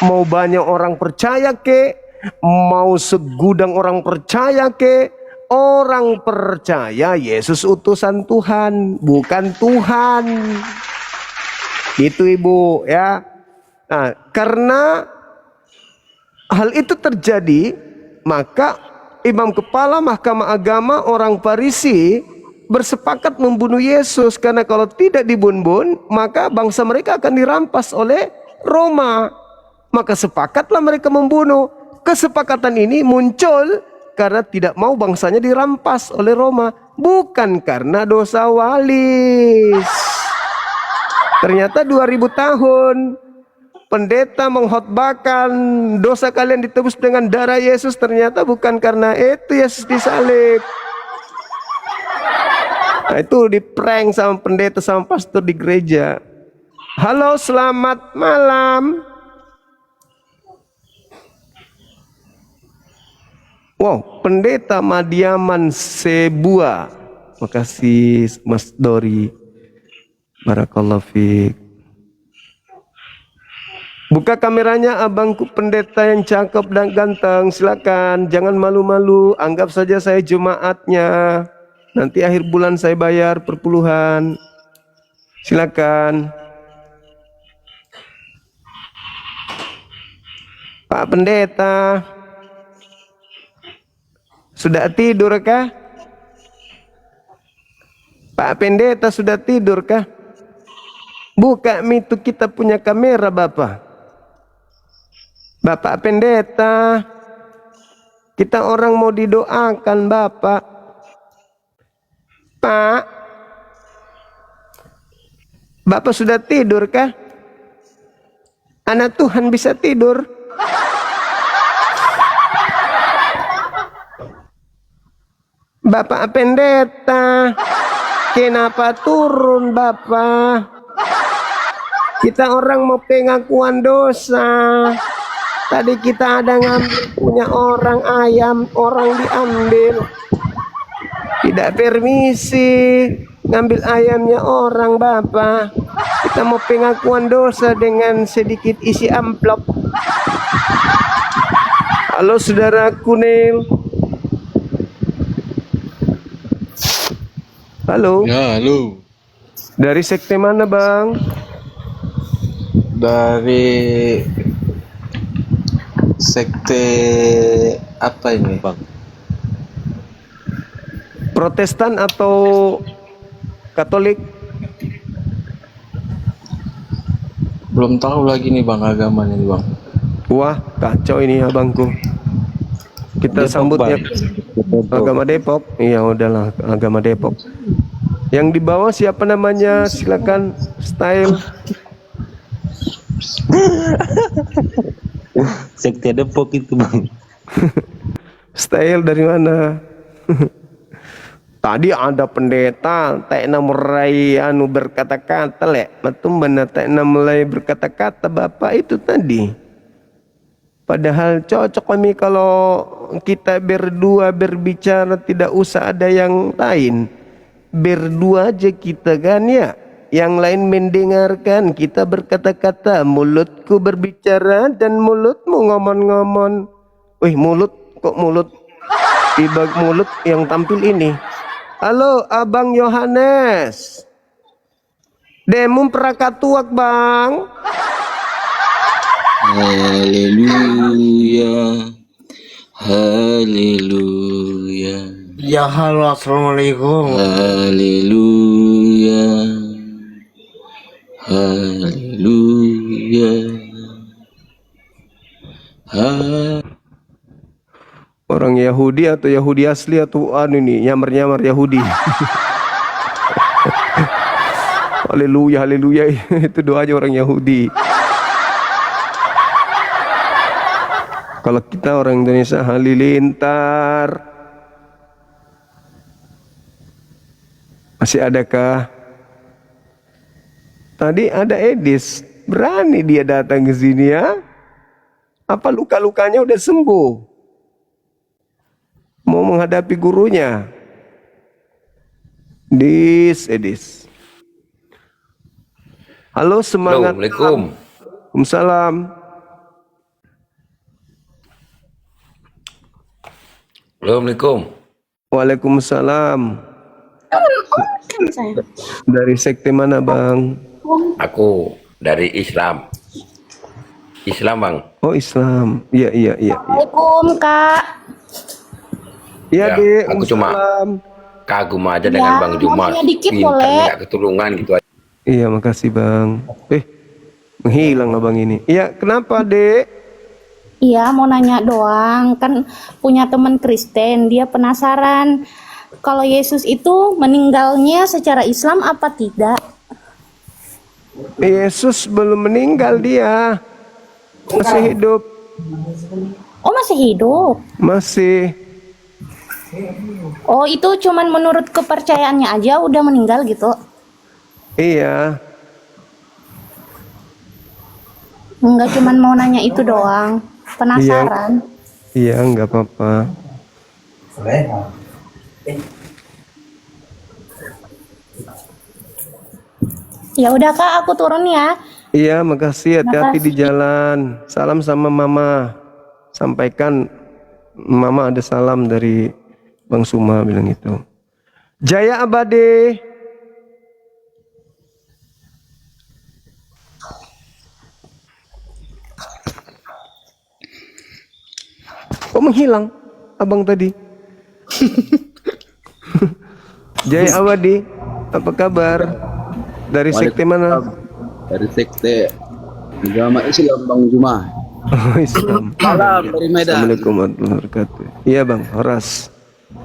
mau banyak orang percaya ke, mau segudang orang percaya ke, orang percaya Yesus utusan Tuhan, bukan Tuhan. Itu Ibu ya. Nah, karena hal itu terjadi, maka imam kepala Mahkamah Agama orang Farisi bersepakat membunuh Yesus, karena kalau tidak dibunuh maka bangsa mereka akan dirampas oleh Roma. Maka sepakatlah mereka membunuh. Kesepakatan ini muncul karena tidak mau bangsanya dirampas oleh Roma, bukan karena dosa walis. Ternyata 2000 tahun pendeta mengkhotbahkan dosa kalian ditebus dengan darah Yesus, ternyata bukan karena itu Yesus disalib. Nah, itu diprank sama pendeta sama pastor di gereja. Halo, selamat malam. Wow, pendeta Madiaman Sebua. Makasih Mas Dori. Barakallahu fiik. Buka kameranya abangku pendeta yang cakep dan ganteng. Silakan, jangan malu-malu. Anggap saja saya jemaatnya. Nanti akhir bulan saya bayar perpuluhan. Silakan. Pak pendeta, sudah tidur kah? Pak pendeta sudah tidur kah? Buka itu kita punya kamera Bapak. Bapak pendeta, kita orang mau didoakan Bapak. Pak, Bapak sudah tidur kah? Anak Tuhan bisa tidur. Bapak pendeta, kenapa turun Bapak? Kita orang mau pengakuan dosa. Tadi kita ada ngambil punya orang ayam, orang diambil. Tidak permisi ngambil ayamnya orang Bapak. Kita mau pengakuan dosa dengan sedikit isi amplop. Halo saudara Kunil. Halo. Ya, halo. Dari sekte mana Bang? Dari sekte apa ini, Bang? Protestan atau Katolik? Belum tahu lagi nih, Bang, agamanya nih, Bang. Wah, kacau ini abangku. Kita Depok, sambutnya Bang. agama Depok. Iya, udahlah agama Depok. Yang di bawah siapa namanya? Silakan style. Sekte Depok itu Bang. Style dari mana? Tadi ada pendeta tak mulai berkata-kata lek. Matum benar tak mulai berkata-kata Bapak itu tadi. Padahal cocok kami kalau kita berdua berbicara, tidak usah ada yang lain. Berdua aja kita kan ya. Yang lain mendengarkan kita berkata-kata. Mulutku berbicara dan mulutmu ngomong-ngomong. Wih, mulut kok mulut? Tiba mulut yang tampil ini. Halo Abang Yohanes. Demum prakatuak Bang. Haleluya. Haleluya. Ya halo, assalamualaikum. Haleluya. Haleluya. Orang Yahudi atau Yahudi asli atau nih nyamar-nyamar Yahudi. Haleluya, haleluya. Itu doanya orang Yahudi. Kalau kita orang Indonesia halilintar. Masih adakah? Tadi ada Edis, berani dia datang ke sini ya. Apa luka-lukanya udah sembuh? mau menghadapi gurunya. Edis. Halo, semangat. Assalamualaikum. Waalaikumsalam. Assalamualaikum. Waalaikumsalam. Dari sekte mana, Bang? Aku dari Islam. Islam, Bang. Oh, Islam. Iya. Assalamualaikum, Kak. Iya, Ya, Dek. aku cuma Waalaikumsalam. kagum aja dengan Bang Juma. mau nanya dikit Pintar, boleh? nggak keturunan gitu aja. Iya, makasih, Bang. Menghilang abang ini. Iya, kenapa, Dek? Iya, mau nanya doang. Kan punya teman Kristen, dia penasaran kalau Yesus itu meninggalnya secara Islam apa tidak? Yesus belum meninggal, dia masih hidup. Oh, masih hidup. Masih. Oh, itu cuman menurut kepercayaannya aja udah meninggal gitu. Iya. Enggak, cuman mau nanya itu doang. Penasaran. Iya, nggak apa-apa. Ya udah, Kak, aku turun ya. Iya, makasih. Hati-hati di Makasih. jalan. Salam sama Mama. Sampaikan Mama ada salam dari Bang Suma bilang itu. Jaya Abade. Kok menghilang abang tadi? Jaya Abadi, apa kabar? Dari sekte mana? Dari sekte agama Islam Bang Juma. Oh, Islam. Salam dari Medan. Assalamualaikum warahmatullahi wabarakatuh. Iya, Bang Horas.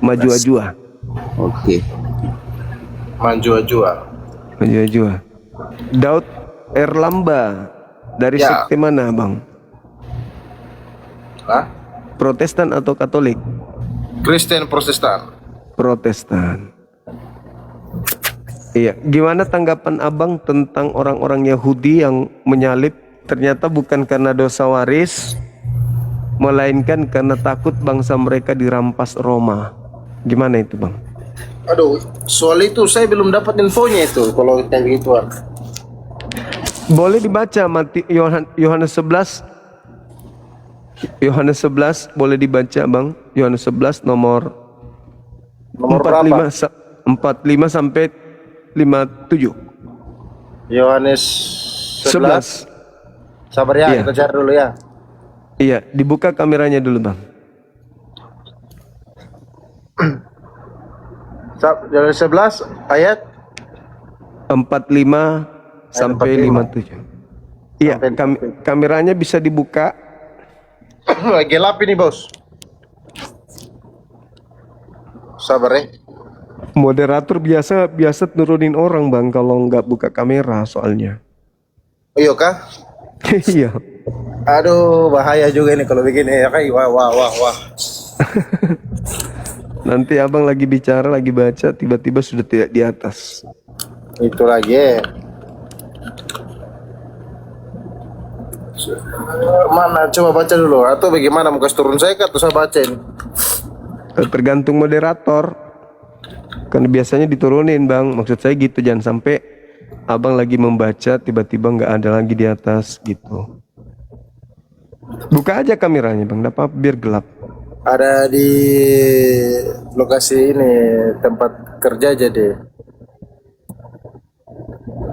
Maju ajua. Oke. Manjua-jua. Maju ajua. Daud Erlamba. Dari Ya. sekte mana, Bang? Hah? Protestan atau Katolik? Kristen Protestan. Protestan. Iya, gimana tanggapan Abang tentang orang-orang Yahudi yang menyalib ternyata bukan karena dosa waris, melainkan karena takut bangsa mereka dirampas Roma. Gimana itu, Bang? Aduh, soal itu saya belum dapat infonya itu kalau kayak gituan. Boleh dibaca Yohanes 11. Yohanes 11 boleh dibaca, Bang. Yohanes 11 nomor berapa? 45 sampai 57. Yohanes 11. 11. Sabar ya, Iya. kita cari dulu ya. Iya, dibuka kameranya dulu, Bang. Yohanes 11 ayat 45 sampai 57. Iya, kameranya bisa dibuka. gelap ini, Bos. Sabar ya. Moderator biasa nurunin orang, Bang, kalau nggak buka kamera soalnya. Iya kah? Iya. Aduh, bahaya juga ini kalau begini ya, kayak wah. Nanti Abang lagi bicara, lagi baca, tiba-tiba sudah tidak di atas. Itu lagi ya. Mana coba baca dulu atau bagaimana, mau kasih turun saya atau saya bacain? Tergantung moderator. Kan biasanya diturunin, Bang. Maksud saya gitu, jangan sampai Abang lagi membaca tiba-tiba nggak ada lagi di atas gitu. Buka aja kameranya, Bang. Nggak apa-apa, biar gelap. Ada di lokasi ini, tempat kerja jadi.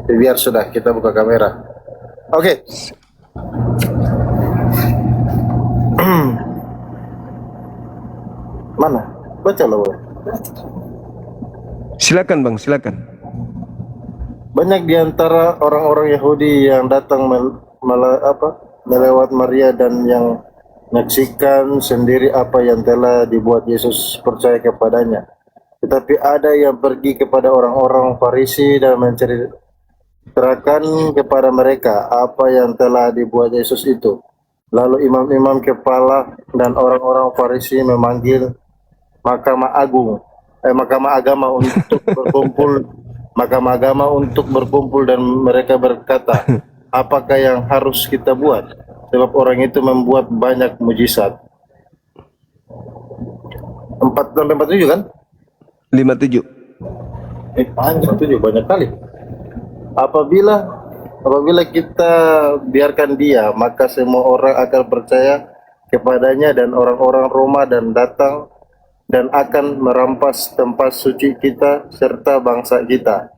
Biar sudah kita buka kamera. Oke. Mana? Baca loh. Silakan, Bang, silakan. Banyak di antara orang-orang Yahudi yang datang melewat Maria dan yang menyaksikan sendiri apa yang telah dibuat Yesus percaya kepadanya. Tetapi ada yang pergi kepada orang-orang Farisi dan menceritakan kepada mereka apa yang telah dibuat Yesus itu. Lalu imam-imam kepala dan orang-orang Farisi memanggil Mahkamah Agama untuk berkumpul dan mereka berkata, apakah yang harus kita buat? Sebab orang itu membuat banyak mujizat. 4-47 kan? 57. Panjang 7 banyak kali. Apabila kita biarkan dia, maka semua orang akan percaya kepadanya dan orang-orang Roma dan datang dan akan merampas tempat suci kita serta bangsa kita.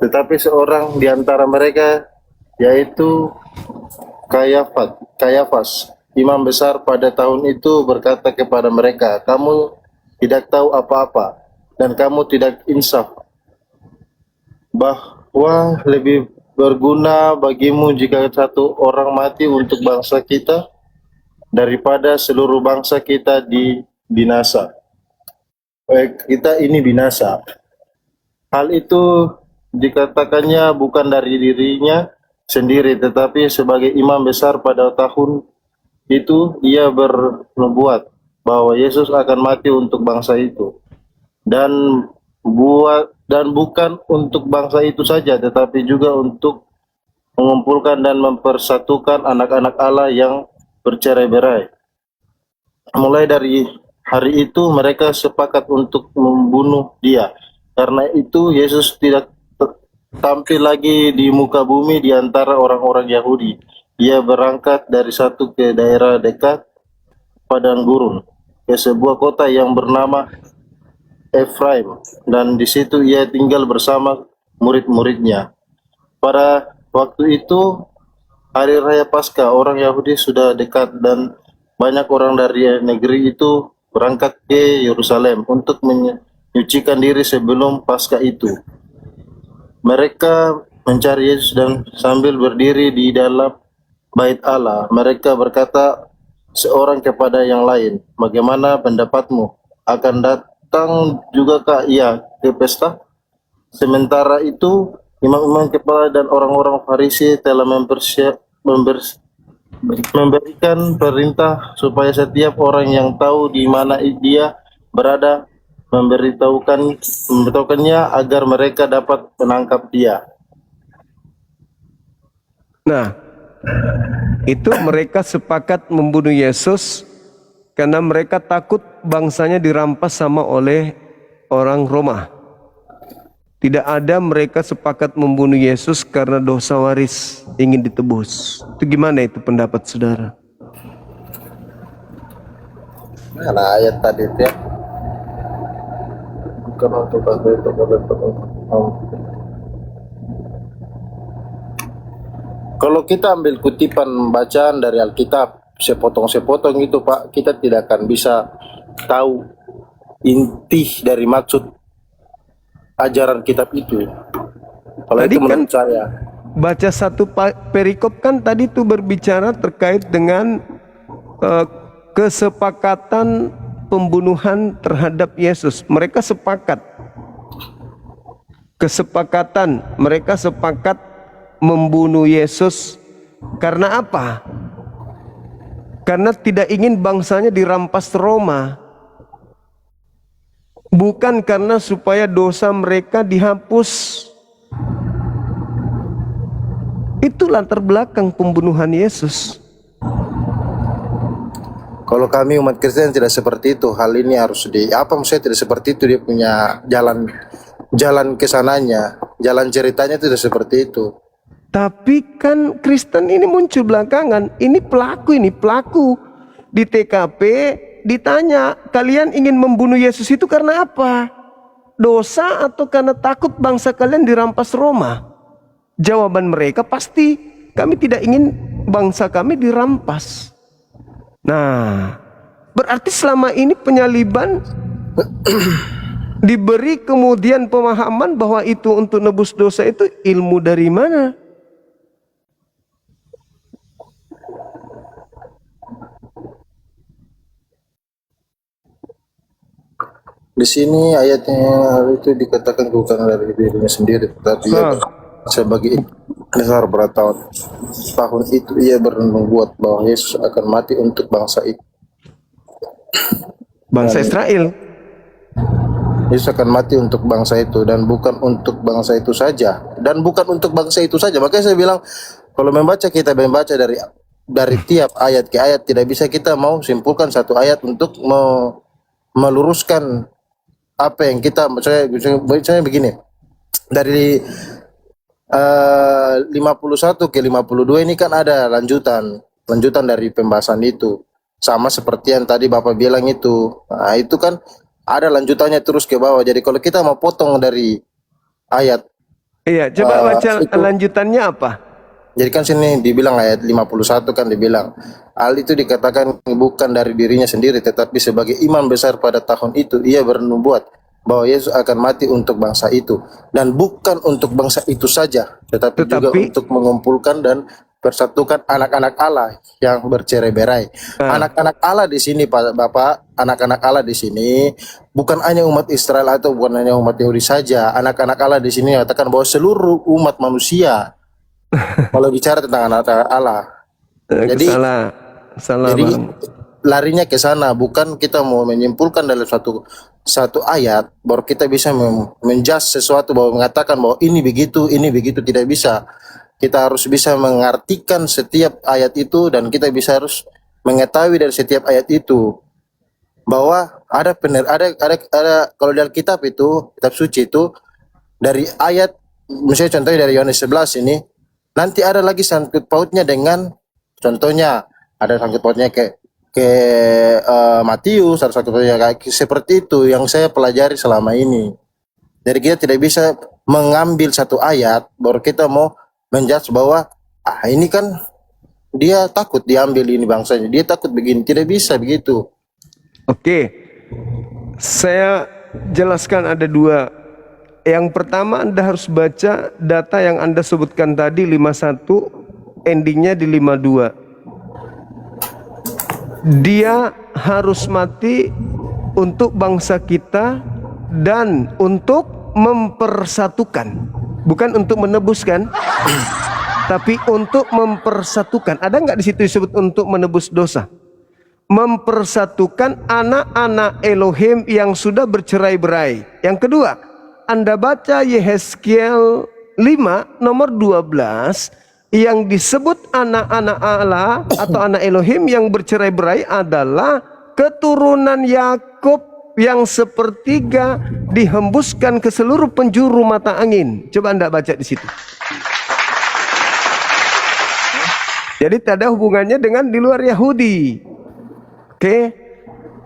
Tetapi seorang di antara mereka, yaitu Kayafas, imam besar pada tahun itu, berkata kepada mereka, "Kamu tidak tahu apa-apa dan kamu tidak insaf, bahwa lebih berguna bagimu jika satu orang mati untuk bangsa kita daripada seluruh bangsa kita binasa." Kita ini binasa. Hal itu dikatakannya bukan dari dirinya sendiri, tetapi sebagai imam besar pada tahun itu ia bernubuat bahwa Yesus akan mati untuk bangsa itu, dan bukan untuk bangsa itu saja, tetapi juga untuk mengumpulkan dan mempersatukan anak-anak Allah yang bercerai-berai. Mulai dari hari itu mereka sepakat untuk membunuh dia. Karena itu Yesus tidak tampil lagi di muka bumi di antara orang-orang Yahudi. Ia berangkat dari satu ke daerah dekat padang gurun, ke sebuah kota yang bernama Efraim, dan di situ ia tinggal bersama murid-muridnya. Pada waktu itu hari raya Paskah orang Yahudi sudah dekat, dan banyak orang dari negeri itu berangkat ke Yerusalem untuk menyucikan diri sebelum Paskah itu. Mereka mencari Yesus dan sambil berdiri di dalam bait Allah, mereka berkata seorang kepada yang lain, "Bagaimana pendapatmu? Akan datang jugakah ia ke pesta?" Sementara itu, imam-imam kepala dan orang-orang Farisi telah memberikan perintah supaya setiap orang yang tahu di mana dia berada memberitahukannya agar mereka dapat menangkap dia. Nah, itu mereka sepakat membunuh Yesus karena mereka takut bangsanya dirampas sama oleh orang Roma. Tidak ada mereka sepakat membunuh Yesus karena dosa waris ingin ditebus. Itu gimana itu pendapat saudara? Nah, ayat tadi itu ya. Bukan untuk kalau kita ambil kutipan bacaan dari Alkitab sepotong-sepotong itu Pak, kita tidak akan bisa tahu inti dari maksud ajaran kitab itu. Kalau Tadi itu menurut kan saya. baca satu perikop kan tadi tuh berbicara terkait dengan kesepakatan pembunuhan terhadap Yesus. Mereka sepakat. Mereka sepakat membunuh Yesus karena apa? Karena tidak ingin bangsanya dirampas Roma. Bukan karena supaya dosa mereka dihapus. Itu latar belakang pembunuhan Yesus. Kalau kami umat Kristen tidak seperti itu, hal ini harus maksudnya tidak seperti itu, dia punya jalan kesananya, jalan ceritanya tidak seperti itu. Tapi kan Kristen ini muncul belakangan. Ini pelaku di TKP ditanya, kalian ingin membunuh Yesus itu karena apa? Dosa atau karena takut bangsa kalian dirampas Roma? Jawaban mereka pasti, kami tidak ingin bangsa kami dirampas. Nah, berarti selama ini penyaliban diberi kemudian pemahaman bahwa itu untuk nebus dosa, itu ilmu dari mana? Di sini ayatnya itu dikatakan bukan dari dirinya sendiri, tetapi sebagai besar pada tahun itu ia bernubuat bahwa Yesus akan mati untuk bangsa itu. Bangsa Israel. Yesus akan mati untuk bangsa itu, dan bukan untuk bangsa itu saja. Makanya saya bilang, kalau kita membaca dari tiap ayat ke ayat, tidak bisa kita mau simpulkan satu ayat untuk meluruskan apa yang kita misalnya begini, dari 51 ke 52 ini kan ada lanjutan dari pembahasan itu, sama seperti yang tadi Bapak bilang itu. Nah, itu kan ada lanjutannya terus ke bawah. Jadi kalau kita mau potong dari ayat, Iya, coba baca itu, lanjutannya apa? jadi kan sini dibilang ayat 51 kan dibilang, hal itu dikatakan bukan dari dirinya sendiri, tetapi sebagai imam besar pada tahun itu, ia bernubuat bahwa Yesus akan mati untuk bangsa itu. Dan bukan untuk bangsa itu saja, tetapi juga untuk mengumpulkan dan persatukan anak-anak Allah yang bercerai-berai. Anak-anak Allah di sini, Pak Bapak, anak-anak Allah di sini bukan hanya umat Israel atau bukan hanya umat Yahudi saja. Anak-anak Allah di sini katakan bahwa seluruh umat manusia. Kalau bicara tentang anak-anak Allah. Jadi salah jadi Bang. larinya ke sana, bukan kita mau menyimpulkan dalam satu ayat baru kita bisa menjudge sesuatu, bahwa mengatakan bahwa ini begitu, tidak bisa. Kita harus bisa mengartikan setiap ayat itu, dan kita bisa harus mengetahui dari setiap ayat itu bahwa ada kalau dalam kitab itu, kitab suci itu, dari ayat misalnya contohnya dari Yohanes 11 ini, nanti ada lagi sangkut pautnya dengan, contohnya ada sangkut pautnya ke Matius, ada sangkut pautnya kayak seperti itu yang saya pelajari selama ini. Jadi kita tidak bisa mengambil satu ayat baru kita mau menjudge bahwa ini kan dia takut diambil ini bangsanya, dia takut begini, tidak bisa begitu. Oke, saya jelaskan ada dua. Yang pertama, Anda harus baca data yang Anda sebutkan tadi 51, endingnya di 52. Dia harus mati untuk bangsa kita dan untuk mempersatukan, bukan untuk menebuskan, tapi untuk mempersatukan. Ada nggak di situ disebut untuk menebus dosa? Mempersatukan anak-anak Elohim yang sudah bercerai-berai. Yang kedua, Anda baca Yehezkiel 5 nomor 12, yang disebut anak-anak Allah atau anak Elohim yang bercerai-berai adalah keturunan Yakub yang sepertiga dihembuskan ke seluruh penjuru mata angin. Coba Anda baca di situ. Jadi tidak ada hubungannya dengan di luar Yahudi. Oke.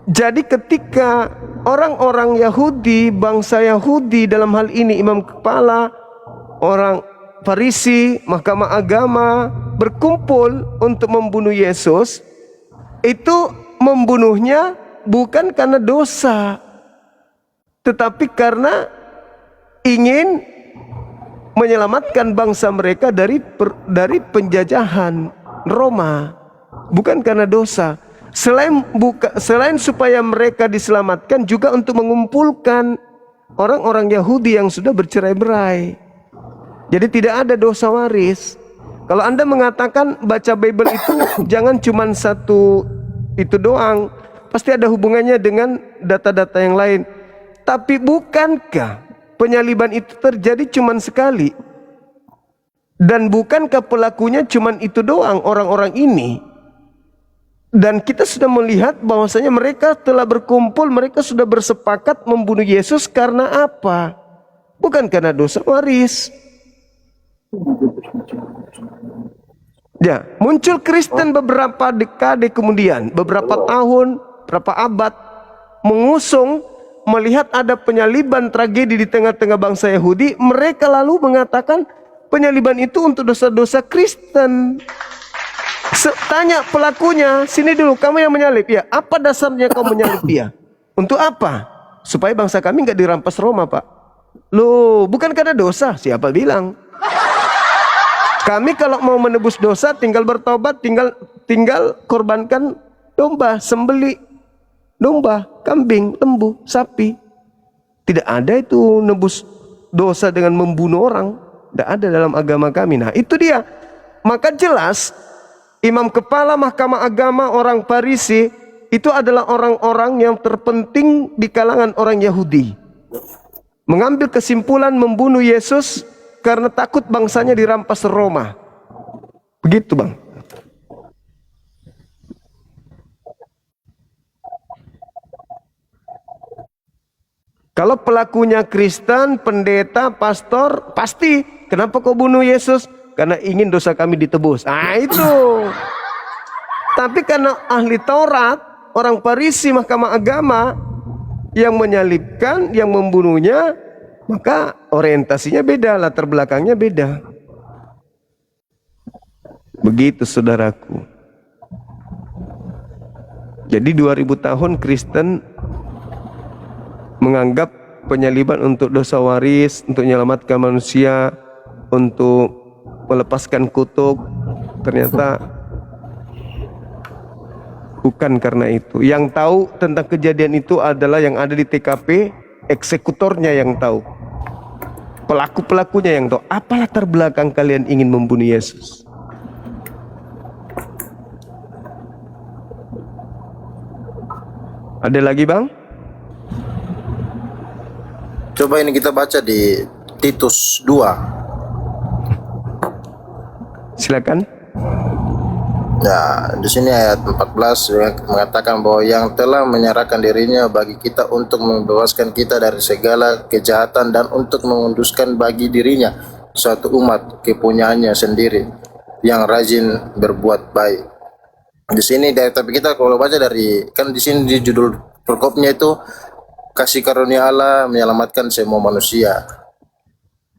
Jadi ketika orang-orang Yahudi, bangsa Yahudi dalam hal ini imam kepala, orang Farisi, mahkamah agama berkumpul untuk membunuh Yesus, itu membunuhnya bukan karena dosa, tetapi karena ingin menyelamatkan bangsa mereka dari penjajahan Roma, bukan karena dosa. Selain supaya mereka diselamatkan, juga untuk mengumpulkan orang-orang Yahudi yang sudah bercerai-berai. Jadi tidak ada dosa waris. Kalau Anda mengatakan baca Bible itu jangan cuma satu itu doang, pasti ada hubungannya dengan data-data yang lain. Tapi bukankah penyaliban itu terjadi cuma sekali? Dan bukankah pelakunya cuma itu doang, orang-orang ini? Dan kita sudah melihat bahwasanya mereka telah berkumpul, mereka sudah bersepakat membunuh Yesus karena apa? Bukan karena dosa waris. Ya, muncul Kristen beberapa dekade kemudian, beberapa tahun, berapa abad, mengusung melihat ada penyaliban tragedi di tengah-tengah bangsa Yahudi. Mereka lalu mengatakan penyaliban itu untuk dosa-dosa Kristen. Tanya pelakunya, sini dulu, kamu yang menyalib ya, apa dasarnya kau menyalib dia? Untuk apa? Supaya bangsa kami nggak dirampas Roma, Pak. Loh, bukan karena dosa, siapa bilang? Kami kalau mau menebus dosa tinggal bertobat, tinggal korbankan domba, sembeli domba, kambing, lembu, sapi. Tidak ada itu nebus dosa dengan membunuh orang, tidak ada dalam agama kami. Nah, itu dia. Maka jelas imam kepala mahkamah agama orang Farisi itu adalah orang-orang yang terpenting di kalangan orang Yahudi. Mengambil kesimpulan membunuh Yesus karena takut bangsanya dirampas Roma. Begitu, Bang. Kalau pelakunya Kristen, pendeta, pastor, pasti. Kenapa kau bunuh Yesus? Karena ingin dosa kami ditebus. Ah itu. Tapi karena ahli Taurat, orang Farisi, mahkamah agama yang menyalibkan, yang membunuhnya, maka orientasinya beda, latar belakangnya beda. Begitu saudaraku. Jadi 2000 tahun Kristen menganggap penyaliban untuk dosa waris, untuk menyelamatkan manusia, untuk melepaskan kutuk. Ternyata bukan karena itu. Yang tahu tentang kejadian itu adalah yang ada di TKP, eksekutornya yang tahu. Pelaku-pelakunya yang tahu. Apa latar belakang kalian ingin membunuh Yesus? Ada lagi bang? Coba ini kita baca di Titus 2. Silakan. Ya, di sini ayat 14 mengatakan bahwa yang telah menyerahkan dirinya bagi kita untuk membebaskan kita dari segala kejahatan dan untuk menguduskan bagi dirinya suatu umat kepunyaannya sendiri yang rajin berbuat baik. Di sini tapi kita kalau baca dari kan di sini di judul perkopnya itu kasih karunia Allah menyelamatkan semua manusia.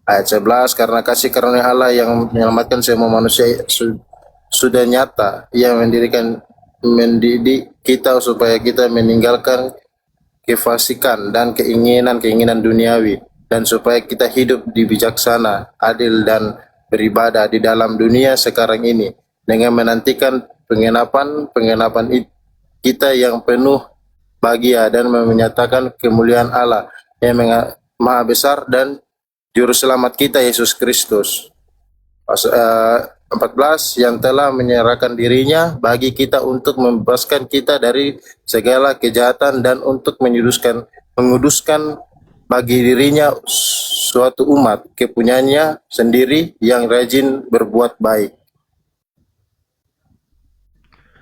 Ayat 11 karena kasih karunia Allah yang menyelamatkan semua manusia sudah nyata, ia mendidik kita supaya kita meninggalkan kefasikan dan keinginan duniawi, dan supaya kita hidup di bijaksana, adil dan beribadah di dalam dunia sekarang ini dengan menantikan penggenapan kita yang penuh bahagia dan menyatakan kemuliaan Allah yang maha besar dan juru selamat kita Yesus Kristus. 14 yang telah menyerahkan dirinya bagi kita untuk membebaskan kita dari segala kejahatan dan untuk menguduskan bagi dirinya suatu umat kepunyaannya sendiri yang rajin berbuat baik.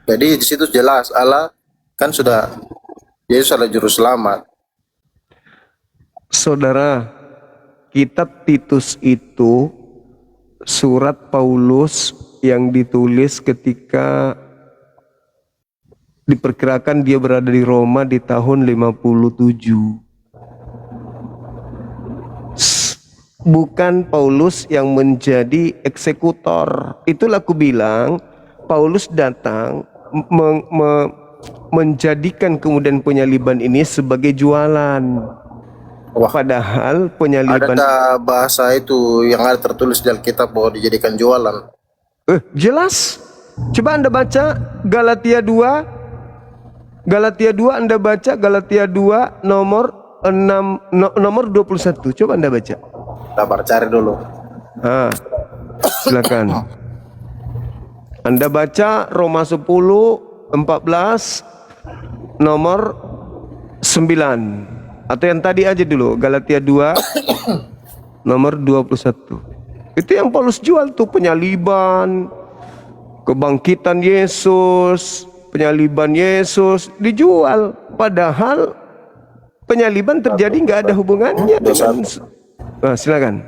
Jadi di situ jelas Allah kan sudah Yesus adalah juru selamat. Saudara, kitab Titus itu surat Paulus yang ditulis ketika diperkirakan dia berada di Roma di tahun 57. Bukan Paulus yang menjadi eksekutor. Itulah aku bilang Paulus datang menjadikan kemudian penyaliban ini sebagai jualan. Wah. Padahal penyaliban Adakah bahasa itu yang ada tertulis di Alkitab bahwa dijadikan jualan? Jelas. Coba Anda baca Galatia 2. Galatia 2 Anda baca Galatia 2 nomor 21. Coba Anda baca. Sabar cari dulu. Silakan. Anda baca Roma 10 14 nomor 9. Atau yang tadi aja dulu, Galatia 2 nomor 21. Itu yang Paulus jual tuh, penyaliban, kebangkitan Yesus, penyaliban Yesus dijual. Padahal penyaliban terjadi nggak ada hubungannya dengan silakan.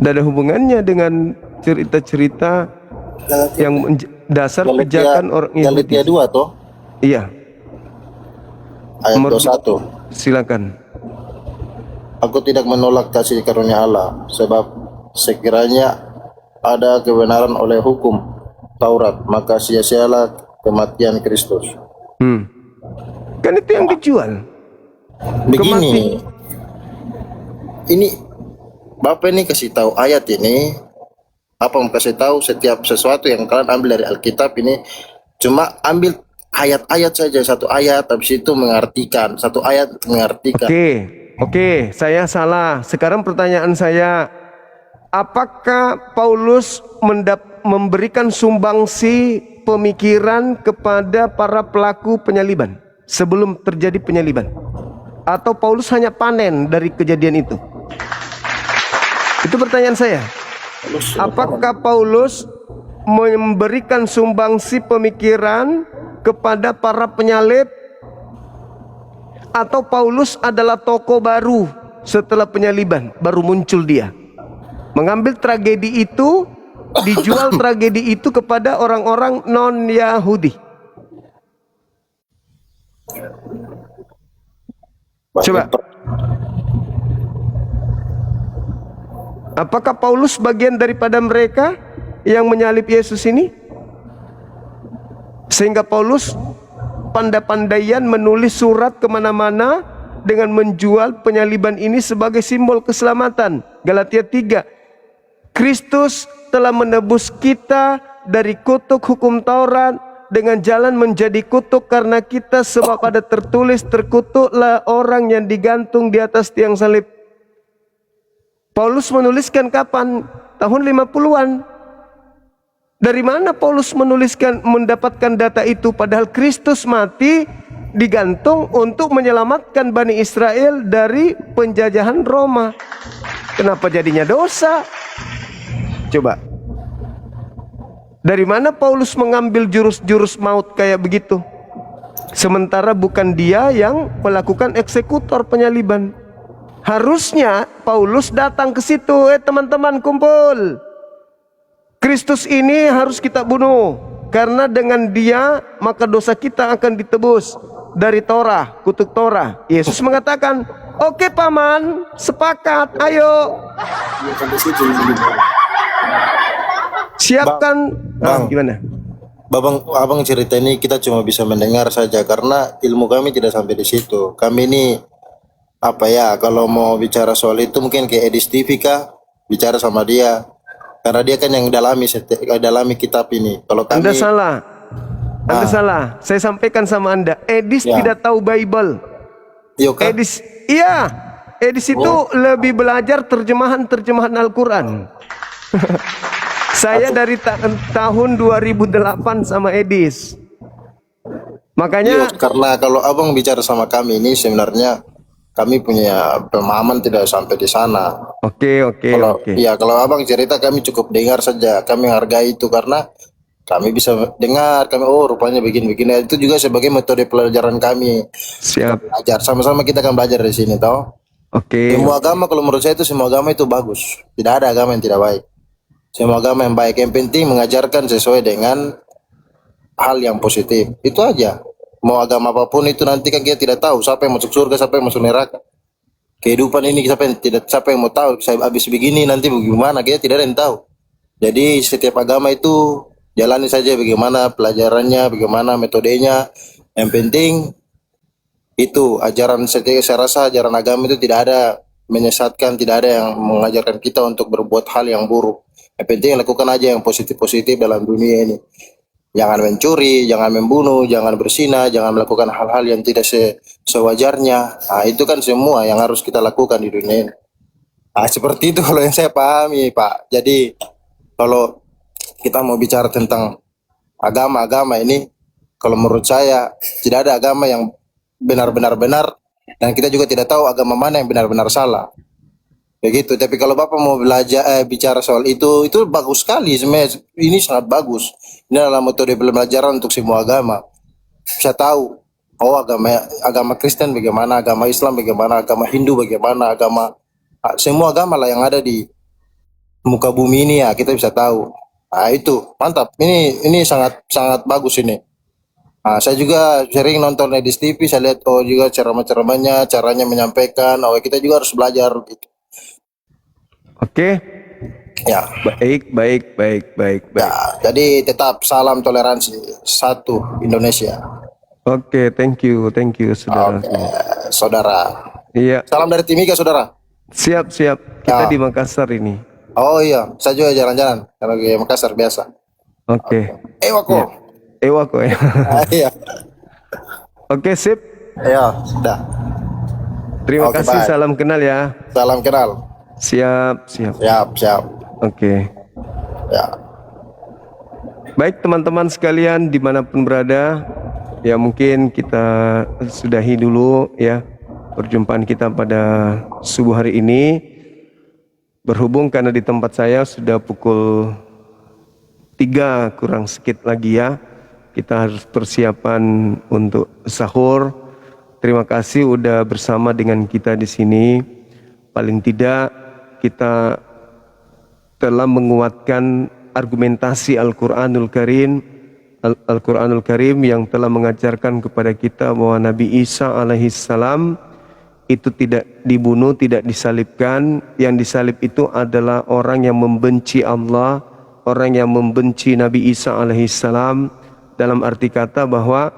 Nggak ada hubungannya dengan cerita-cerita yang dasar pijakan orang Yahudi. Galatia 2 toh? Iya. Ayat 21. Silakan. Aku tidak menolak kasih karunia Allah, sebab sekiranya ada kebenaran oleh hukum Taurat, maka sia-sialah kematian Kristus. Kan itu yang dijual. Begini, ini Bapak ini kasih tahu ayat ini, apa mau kasih tahu setiap sesuatu yang kalian ambil dari Alkitab ini, cuma ambil ayat-ayat saja, satu ayat habis itu mengartikan, satu ayat mengartikan. Oke, saya salah. Sekarang pertanyaan saya, apakah Paulus memberikan sumbangsi pemikiran kepada para pelaku penyaliban sebelum terjadi penyaliban? Atau Paulus hanya panen dari kejadian itu? Itu pertanyaan saya. Apakah Paulus memberikan sumbangsi pemikiran kepada para penyalib atau Paulus adalah tokoh baru setelah penyaliban, baru muncul dia. Mengambil tragedi itu, dijual tragedi itu kepada orang-orang non-Yahudi. Coba. Apakah Paulus bagian daripada mereka yang menyalib Yesus ini? Sehingga Paulus pandai-pandaian menulis surat kemana-mana dengan menjual penyaliban ini sebagai simbol keselamatan. Galatia 3. Kristus telah menebus kita dari kutuk hukum Taurat dengan jalan menjadi kutuk karena kita, sebab ada tertulis, terkutuklah orang yang digantung di atas tiang salib. Paulus menuliskan kapan? Tahun 50-an. Dari mana Paulus mendapatkan data itu? Padahal Kristus mati digantung untuk menyelamatkan Bani Israel dari penjajahan Roma. Kenapa jadinya dosa? Coba. Dari mana Paulus mengambil jurus-jurus maut kayak begitu? Sementara bukan dia yang melakukan eksekutor penyaliban. Harusnya Paulus datang ke situ, teman-teman kumpul. Kristus ini harus kita bunuh, karena dengan dia maka dosa kita akan ditebus dari Torah, kutuk Torah. Yesus mengatakan, oke paman, sepakat, ayo. Siapkan. Bang, gimana? Abang cerita ini kita cuma bisa mendengar saja karena ilmu kami tidak sampai di situ. Kami ini apa ya, kalau mau bicara soal itu mungkin kayak Edis TV kah, bicara sama dia. Karena dia kan yang dalami kitab ini. Kalau kami, Anda salah. Anda salah. Saya sampaikan sama Anda, Edis tidak tahu Bible. Edis, Edis itu lebih belajar terjemahan Al-Quran. Saya dari tahun 2008 sama Edis. Makanya karena kalau abang bicara sama kami ini sebenarnya kami punya pemahaman tidak sampai di sana. Oke. Ya kalau abang cerita kami cukup dengar saja, kami hargai itu karena kami bisa dengar, kami rupanya begini-begini. Itu juga sebagai metode pelajaran kami. Siap. Belajar sama-sama, kita akan belajar di sini, toh. Semua agama, kalau menurut saya itu semua agama itu bagus. Tidak ada agama yang tidak baik. Semua agama yang baik. Yang penting mengajarkan sesuai dengan hal yang positif. Itu aja. Mau agama apapun itu nanti kan kita tidak tahu siapa yang masuk surga, siapa yang masuk neraka. Kehidupan ini siapa yang mau tahu saya habis begini nanti bagaimana, kita tidak ada yang tahu. Jadi setiap agama itu jalani saja bagaimana pelajarannya, bagaimana metodenya. Yang penting itu ajaran, saya rasa ajaran agama itu tidak ada menyesatkan, tidak ada yang mengajarkan kita untuk berbuat hal yang buruk. Yang penting lakukan aja yang positif-positif dalam dunia ini. Jangan mencuri, jangan membunuh, jangan berzina, jangan melakukan hal-hal yang tidak sewajarnya. Nah, itu kan semua yang harus kita lakukan di dunia ini. Nah, seperti itu kalau yang saya pahami, Pak. Jadi kalau kita mau bicara tentang agama-agama ini, kalau menurut saya tidak ada agama yang benar-benar benar, dan kita juga tidak tahu agama mana yang benar-benar salah. Begitu. Tapi kalau Bapak mau belajar bicara soal itu bagus sekali sebenarnya. Ini sangat bagus. Ini adalah metode pembelajaran untuk semua agama. Bisa tahu agama Kristen bagaimana, agama Islam bagaimana, agama Hindu bagaimana, semua agama lah yang ada di muka bumi ini ya, kita bisa tahu. Nah, itu mantap. Ini sangat sangat bagus ini. Nah, saya juga sering nonton Edis TV, saya lihat juga ceramah-ceramahnya, caranya menyampaikan. Kita juga harus belajar gitu. Oke. Ya. Baik. Ya, jadi tetap salam toleransi, satu Indonesia. Oke, thank you saudara. Saudara. Iya. Salam dari Timika, saudara. Siap. Kita di Makassar ini. Oh iya, saya juga jalan-jalan kalau ke Makassar biasa. Oke. Ewako ya. Iya. Oke, sip. Iya, sudah. Terima kasih, bye. salam kenal ya. Salam kenal. Siap. Oke. Ya. Baik teman-teman sekalian dimanapun berada, ya mungkin kita sudahi dulu ya perjumpaan kita pada subuh hari ini. Berhubung karena di tempat saya sudah pukul 3 kurang sedikit lagi ya, kita harus persiapan untuk sahur. Terima kasih udah bersama dengan kita di sini. Paling tidak kita telah menguatkan argumentasi Al-Quranul Karim, Al-Quranul Karim yang telah mengajarkan kepada kita bahwa Nabi Isa alaihissalam itu tidak dibunuh, tidak disalibkan. Yang disalib itu adalah orang yang membenci Allah, orang yang membenci Nabi Isa alaihissalam. Dalam arti kata bahwa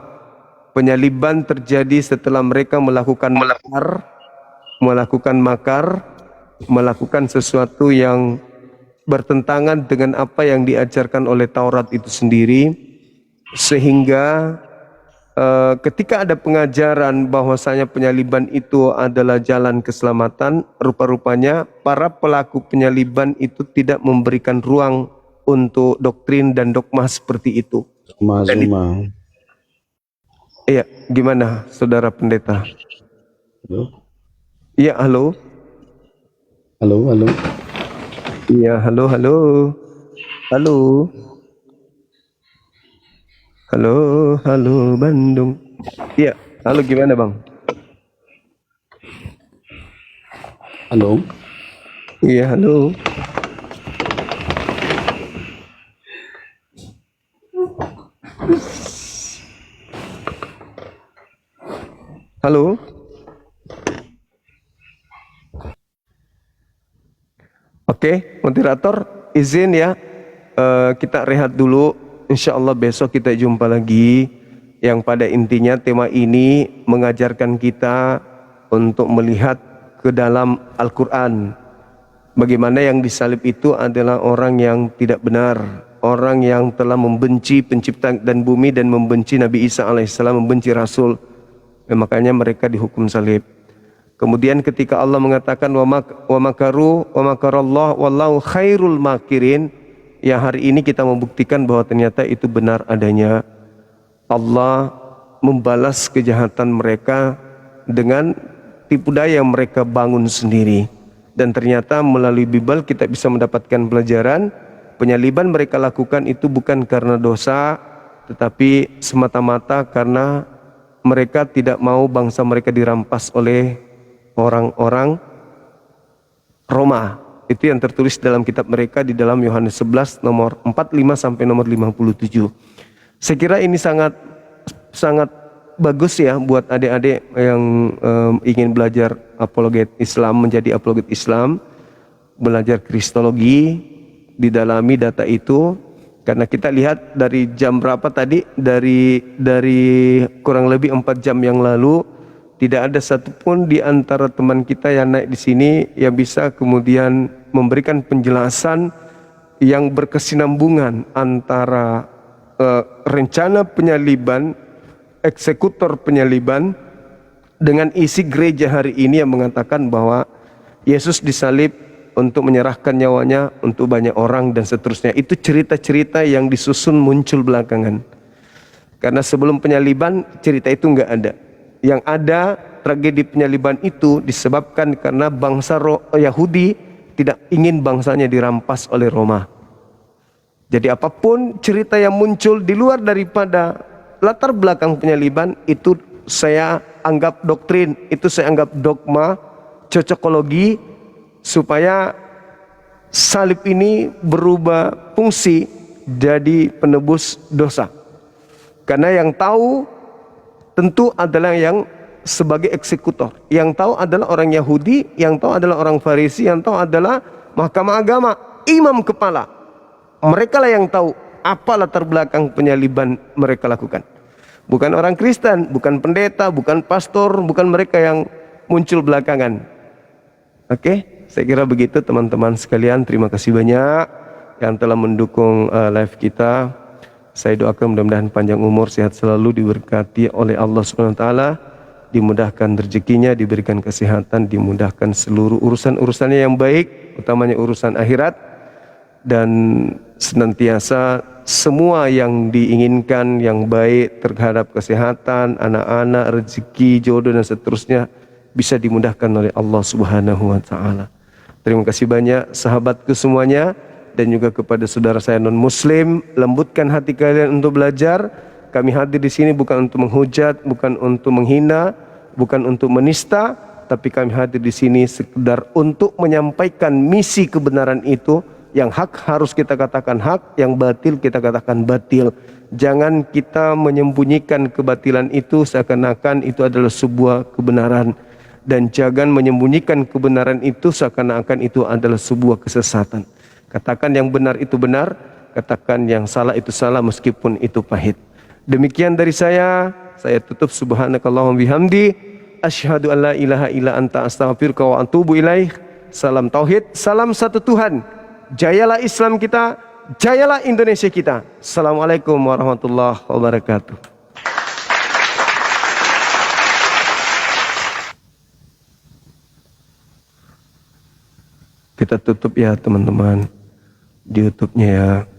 penyaliban terjadi setelah mereka melakukan makar, melakukan sesuatu yang bertentangan dengan apa yang diajarkan oleh Taurat itu sendiri, sehingga ketika ada pengajaran bahwasanya penyaliban itu adalah jalan keselamatan, rupa-rupanya para pelaku penyaliban itu tidak memberikan ruang untuk doktrin dan dogma seperti itu. Iya, gimana saudara pendeta? Halo? Iya, halo. Halo. Iya, halo. Halo Bandung. Iya, halo gimana bang? Halo? Iya, halo. Halo. Oke, moderator izin ya, kita rehat dulu. Insya Allah besok kita jumpa lagi. Yang pada intinya tema ini mengajarkan kita untuk melihat ke dalam Al-Quran. Bagaimana yang disalib itu adalah orang yang tidak benar, orang yang telah membenci pencipta dan bumi dan membenci Nabi Isa alaihissalam, membenci Rasul. Makanya mereka dihukum salib. Kemudian ketika Allah mengatakan wa makaru wa makarallah wallahu khairul makirin, ya hari ini kita membuktikan bahwa ternyata itu benar adanya. Allah membalas kejahatan mereka dengan tipu daya yang mereka bangun sendiri. Dan ternyata melalui Bible kita bisa mendapatkan pelajaran, penyaliban mereka lakukan itu bukan karena dosa, tetapi semata-mata karena mereka tidak mau bangsa mereka dirampas oleh orang-orang Roma. Itu yang tertulis dalam kitab mereka di dalam Yohanes 11 nomor 45 sampai nomor 57. Saya kira ini sangat bagus ya buat adik-adik yang ingin belajar apologet Islam, menjadi apologet Islam, belajar kristologi, didalami data itu. Karena kita lihat dari jam berapa tadi, dari kurang lebih 4 jam yang lalu, tidak ada satupun di antara teman kita yang naik di sini yang bisa kemudian memberikan penjelasan yang berkesinambungan antara rencana penyaliban, eksekutor penyaliban, dengan isi gereja hari ini yang mengatakan bahwa Yesus disalib untuk menyerahkan nyawanya untuk banyak orang dan seterusnya. Itu cerita-cerita yang disusun muncul belakangan. Karena sebelum penyaliban cerita itu enggak ada. Yang ada tragedi penyaliban itu disebabkan karena bangsa Yahudi tidak ingin bangsanya dirampas oleh Roma. Jadi apapun cerita yang muncul di luar daripada latar belakang penyaliban itu saya anggap doktrin, itu saya anggap dogma, cocokologi, supaya salib ini berubah fungsi jadi penebus dosa. Karena yang tahu tentu adalah yang sebagai eksekutor. Yang tahu adalah orang Yahudi, yang tahu adalah orang Farisi, yang tahu adalah mahkamah agama, imam kepala. Mereka lah yang tahu apa latar belakang penyaliban mereka lakukan. Bukan orang Kristen, bukan pendeta, bukan pastor, bukan mereka yang muncul belakangan. Oke, saya kira begitu teman-teman sekalian. Terima kasih banyak yang telah mendukung live kita. Saya doakan mudah-mudahan panjang umur, sehat selalu, diberkati oleh Allah SWT, dimudahkan rezekinya, diberikan kesehatan, dimudahkan seluruh urusan-urusannya yang baik, utamanya urusan akhirat, dan senantiasa semua yang diinginkan yang baik terhadap kesehatan, anak-anak, rezeki, jodoh dan seterusnya bisa dimudahkan oleh Allah Subhanahu wa taala. Terima kasih banyak sahabatku semuanya dan juga kepada saudara saya non muslim, lembutkan hati kalian untuk belajar. Kami hadir di sini bukan untuk menghujat, bukan untuk menghina, bukan untuk menista, tapi kami hadir di sini sekedar untuk menyampaikan misi kebenaran itu. Yang hak harus kita katakan hak, yang batil kita katakan batil. Jangan kita menyembunyikan kebatilan itu seakan-akan itu adalah sebuah kebenaran. Dan jangan menyembunyikan kebenaran itu seakan-akan itu adalah sebuah kesesatan. Katakan yang benar itu benar, katakan yang salah itu salah meskipun itu pahit. Demikian dari saya tutup. Subhanakallahumma bihamdi, asyhadu an la ilaha illa anta astaghfiruka wa atubu ilaih. Salam tauhid, salam satu Tuhan. Jayalah Islam kita, jayalah Indonesia kita. Assalamualaikum warahmatullahi wabarakatuh. Kita tutup ya teman-teman di YouTube-nya ya.